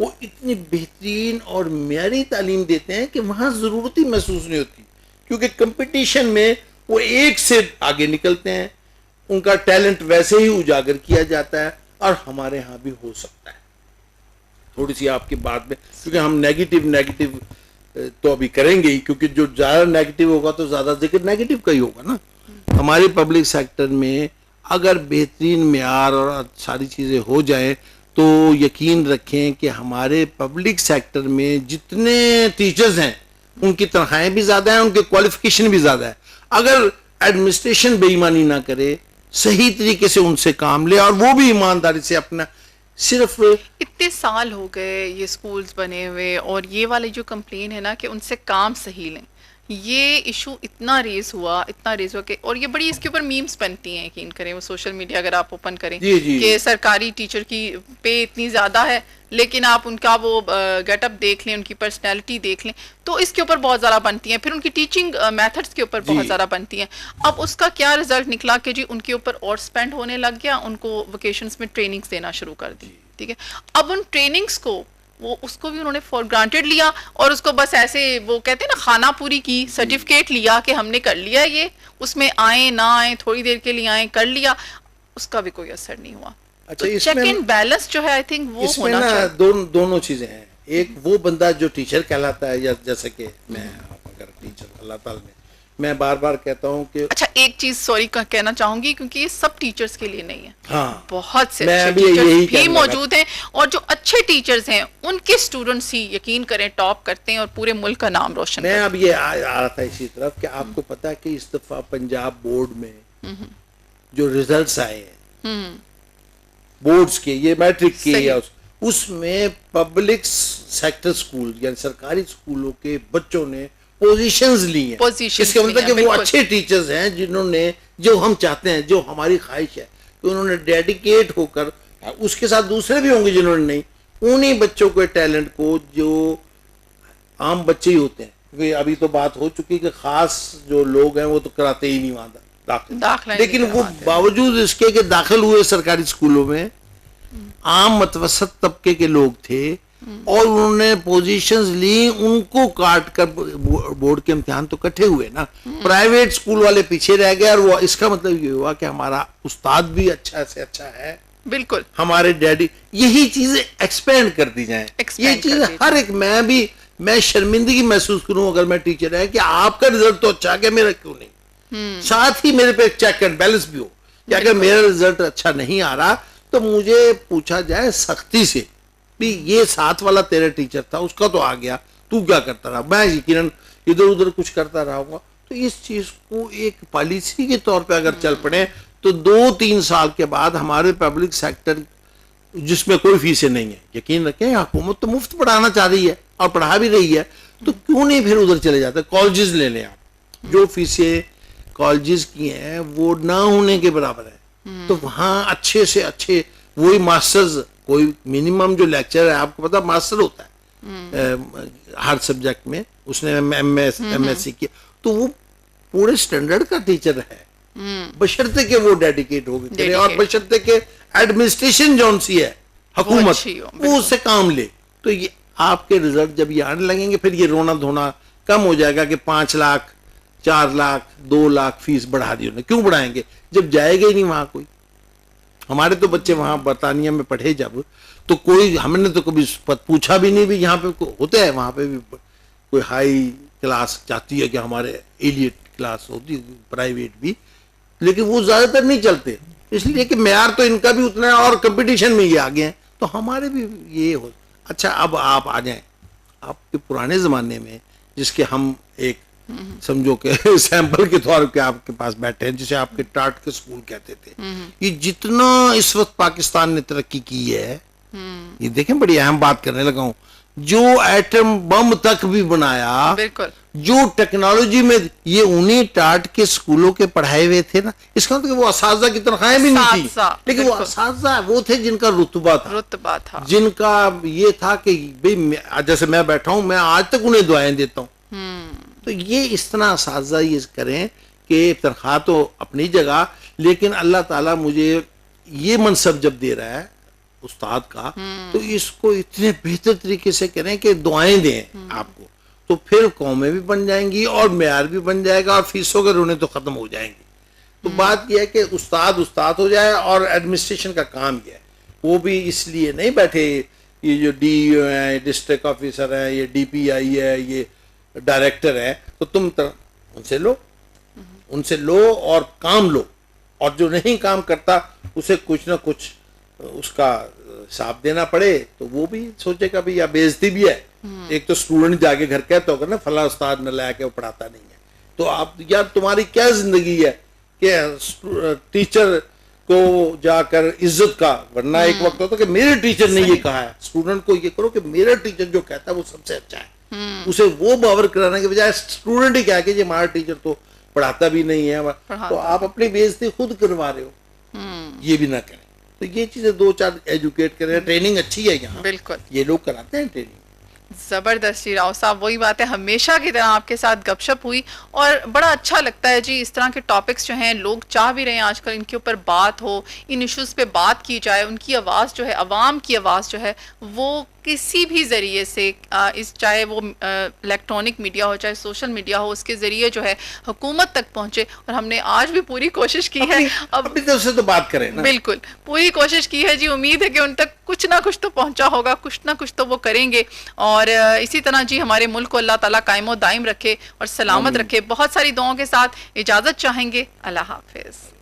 وہ اتنی بہترین اور معیاری تعلیم دیتے ہیں کہ وہاں ضرورت ہی محسوس نہیں ہوتی, کیونکہ کمپٹیشن میں وہ ایک سے آگے نکلتے ہیں, ان کا ٹیلنٹ ویسے ہی اجاگر کیا جاتا ہے. اور ہمارے ہاں بھی ہو سکتا ہے. تھوڑی سی آپ کی بات میں, کیونکہ ہم نیگیٹو تو ابھی کریں گے ہی, کیونکہ جو زیادہ نیگیٹو ہوگا تو زیادہ ذکر نیگیٹو کا ہی ہوگا نا. ہماری پبلک سیکٹر میں اگر بہترین معیار اور ساری چیزیں ہو جائیں تو یقین رکھیں کہ ہمارے پبلک سیکٹر میں جتنے ٹیچرز ہیں ان کی تنخواہیں بھی زیادہ ہیں, ان کے کوالیفیکیشن بھی زیادہ ہے. اگر ایڈمنسٹریشن بے ایمانی نہ کرے, صحیح طریقے سے ان سے کام لے, اور وہ بھی ایمانداری سے اپنا, صرف اتنے سال ہو گئے یہ سکولز بنے ہوئے, اور یہ والے جو کمپلین ہے نا کہ ان سے کام صحیح لیں, یہ ایشو اتنا ریز ہوا کہ, اور یہ بڑی اس کے اوپر میمز بنتی ہیں, یقین کریں وہ سوشل میڈیا اگر آپ اوپن کریں کہ سرکاری ٹیچر کی پے اتنی زیادہ ہے لیکن آپ ان کا وہ گیٹ اپ دیکھ لیں, ان کی پرسنالٹی دیکھ لیں, تو اس کے اوپر بہت زیادہ بنتی ہیں. پھر ان کی ٹیچنگ میتھڈس کے اوپر بہت زیادہ بنتی ہیں. اب اس کا کیا رزلٹ نکلا کہ جی ان کے اوپر اور سپینڈ ہونے لگ گیا, ان کو ویکیشنز میں ٹریننگز دینا شروع کر دی. ٹھیک ہے, اب ان ٹریننگز کو وہ اس کو بھی انہوں نے فار گرانٹیڈ لیا, اور اس کو بس ایسے وہ کہتے ہیں نا خانہ پوری کی, سرٹیفکیٹ لیا کہ ہم نے کر لیا یہ, اس میں آئیں نہ آئیں, تھوڑی دیر کے لیے آئیں, کر لیا, اس کا بھی کوئی اثر نہیں ہوا. چیک اینڈ بیلنس جو ہے آئی تھنک وہ ہونا چاہیے. دونوں چیزیں ہیں. ایک وہ بندہ جو ٹیچر کہلاتا ہے, یا جیسے کہ میں اگر ٹیچر اللہ تعالیٰ نے, میں بار بار کہتا ہوں کہ اچھا ایک چیز سوری کہنا چاہوں گی, کیونکہ یہ سب ٹیچرز کے لیے نہیں ہے, ہاں بہت سے میں اچھے ٹیچرز بھی موجود ہیں, اور جو اچھے ٹیچرز ہیں ان کے اسٹوڈنٹس ہی یقین کریں ٹاپ کرتے ہیں اور پورے ملک کا نام روشن کرتے ہیں. میں اب یہ آ رہا تھا اسی طرف کہ آپ کو پتا ہے کہ اس دفعہ پنجاب بورڈ میں جو ریزلٹس آئے ہیں بورڈز کے, یہ میٹرک کے, یا اس میں پبلک سیکٹر سکول یعنی سرکاری سکولوں کے بچوں نے پوزیشنز لی ہیں. اس کا مطلب کہ وہ اچھے ٹیچرز ہیں جنہوں نے, جو ہم چاہتے ہیں, جو ہماری خواہش ہے کہ انہوں نے ڈیڈیکیٹ ہو کر, اس کے ساتھ دوسرے بھی ہوں گے جنہوں نے نہیں, انہیں بچوں کے ٹیلنٹ کو, جو عام بچے ہی ہوتے ہیں, کیونکہ ابھی تو بات ہو چکی کہ خاص جو لوگ ہیں وہ تو کراتے ہی نہیں وہاں داخل, لیکن وہ باوجود اس کے کہ داخل ہوئے سرکاری اسکولوں میں عام متوسط طبقے کے لوگ تھے اور انہوں نے پوزیشنز لی, ان کو کاٹ کر بورڈ کے امتحان تو کٹھے ہوئے نا, پرائیویٹ سکول والے پیچھے رہ گئے. اور وہ اس کا مطلب یہ ہوا کہ ہمارا استاد بھی اچھا سے اچھا ہے, بالکل ہمارے ڈیڈی, یہی چیزیں ایکسپینڈ کر دی جائیں. یہ چیزیں ہر ایک, میں شرمندگی محسوس کروں اگر میں ٹیچر ہے کہ آپ کا رزلٹ تو اچھا ہے, میرا کیوں نہیں. ساتھ ہی میرے پہ چیک اینڈ بیلنس بھی ہو کہ اگر میرا رزلٹ اچھا نہیں آ رہا تو مجھے پوچھا جائے سختی سے بھی یہ ساتھ والا تیرا ٹیچر تھا, اس کا تو آ گیا, تو کیا کرتا رہا. میں یقیناً ادھر ادھر کچھ کرتا رہا ہوں. تو اس چیز کو ایک پالیسی کے طور پہ اگر چل پڑے تو 2-3 سال کے بعد ہمارے پبلک سیکٹر جس میں کوئی فیسیں نہیں ہے, یقین رکھیں حکومت تو مفت پڑھانا چاہ رہی ہے اور پڑھا بھی رہی ہے, تو کیوں نہیں پھر ادھر چلے جاتے. کالجز لے لیں آپ, جو فیسیں کالجز کی ہیں وہ نہ ہونے کے برابر ہے, تو وہاں اچھے سے اچھے وہی ماسٹرز, کوئی منیمم جو لیکچر ہے آپ کو پتا ماسٹر ہوتا ہے ہر سبجیکٹ میں, اس نے ایم ایس سی کیا, تو وہ پورے سٹینڈرڈ کا ٹیچر ہے, بشرطے کہ وہ ڈیڈیکیٹ ہو گئے, اور بشرطے کہ ایڈمنسٹریشن جون سی ہے حکومت وہ اس سے کام لے. تو یہ آپ کے رزلٹ جب یہ آنے لگیں گے پھر یہ رونا دھونا کم ہو جائے گا کہ 5 لاکھ 4 لاکھ 2 لاکھ فیس بڑھا دی انہوں نے. کیوں بڑھائیں گے جب جائے گا ہی نہیں وہاں کوئی. ہمارے تو بچے وہاں برطانیہ میں پڑھے جب, تو کوئی ہم نے تو کبھی پوچھا بھی نہیں بھی یہاں پہ ہوتا ہے, وہاں پہ بھی کوئی ہائی کلاس چاہتی ہے کہ ہمارے ایلیٹ کلاس ہوتی ہے پرائیویٹ بھی, لیکن وہ زیادہ تر نہیں چلتے, اس لیے کہ معیار تو ان کا بھی اتنا ہے اور کمپٹیشن میں یہ آگے ہیں, تو ہمارے بھی یہ ہو. اچھا اب آپ آ جائیں آپ کے پرانے زمانے میں, جس کے ہم ایک سمجھو کہ سیمپل کے طور پہ آپ کے پاس بیٹھے ہیں, جسے آپ کے ٹاٹ کے سکول کہتے تھے. یہ جتنا اس وقت پاکستان نے ترقی کی ہے, یہ دیکھیں بڑی اہم بات کرنے لگا ہوں, جو ایٹم بم تک بھی بنایا, بالکل جو ٹیکنالوجی میں, یہ انہیں ٹاٹ کے سکولوں کے پڑھائے ہوئے تھے نا. اس کا مطلب وہ اساتذہ کی تنخواہیں بھی نہیں تھی, لیکن وہ اساتذہ وہ تھے جن کا رتبہ تھا, جن کا یہ تھا کہ جیسے میں بیٹھا ہوں میں آج تک انہیں دعائیں دیتا ہوں. تو یہ اس طرح اساتذہ یہ کریں کہ تنخواہ تو اپنی جگہ, لیکن اللہ تعالیٰ مجھے یہ منصب جب دے رہا ہے استاد کا, تو اس کو اتنے بہتر طریقے سے کریں کہ دعائیں دیں آپ کو, تو پھر قومیں بھی بن جائیں گی اور معیار بھی بن جائے گا اور فیسوں کے رونے تو ختم ہو جائیں گے. تو بات یہ ہے کہ استاد ہو جائے, اور ایڈمنسٹریشن کا کام یہ ہے, وہ بھی اس لیے نہیں بیٹھے یہ جو ڈی او ہیں, ڈسٹرکٹ آفیسر ہیں, یہ ڈی پی آئی ہے, یہ ڈائریکٹر ہے, تو تم ان سے لو اور کام لو, اور جو نہیں کام کرتا اسے کچھ نہ کچھ اس کا حساب دینا پڑے, تو وہ بھی سوچے گا بھی یا بےعزتی بھی ہے. ایک تو اسٹوڈنٹ جا کے گھر کہتا ہوگا نا فلاں استاد نہ لایا کہ وہ پڑھاتا نہیں ہے, تو آپ یار تمہاری کیا زندگی ہے کہ ٹیچر کو جا کر عزت کا, ورنہ ایک وقت ہوتا کہ میرے ٹیچر نے یہ کہا ہے. اسٹوڈنٹ کو یہ کرو کہ میرا ٹیچر جو کہتا ہے وہ سب سے اچھا ہے, اسے وہ باور کرانے کے بجائے اسٹوڈنٹ ہی کہا کہ یہ ہمارا ٹیچر تو پڑھاتا بھی نہیں ہے, تو آپ اپنی بےعزتی خود کروا رہے ہو. یہ بھی نہ کریں. تو یہ چیزیں 2-4 ایجوکیٹ کریں. ٹریننگ اچھی ہے یہاں, بالکل یہ لوگ کراتے ہیں ٹریننگ. زبردست جی راؤ صاحب, وہی بات ہے, ہمیشہ کی طرح آپ کے ساتھ گپ شپ ہوئی اور بڑا اچھا لگتا ہے جی. اس طرح کے ٹاپکس جو ہیں لوگ چاہ بھی رہے ہیں آج کل ان کے اوپر بات ہو, ان ایشوز پہ بات کی جائے, ان کی آواز جو ہے, عوام کی آواز جو ہے وہ کسی بھی ذریعے سے, چاہے وہ الیکٹرانک میڈیا ہو چاہے سوشل میڈیا ہو, اس کے ذریعے جو ہے حکومت تک پہنچے. اور ہم نے آج بھی پوری کوشش کی ہے, اپنی طرف سے تو بات کریں نا, بالکل پوری کوشش کی ہے جی. امید ہے کہ ان تک کچھ نہ کچھ تو پہنچا ہوگا, کچھ نہ کچھ تو وہ کریں گے. اور اسی طرح جی ہمارے ملک کو اللہ تعالیٰ قائم و دائم رکھے اور سلامت رکھے. بہت ساری دعاؤں کے ساتھ اجازت چاہیں گے. اللہ حافظ.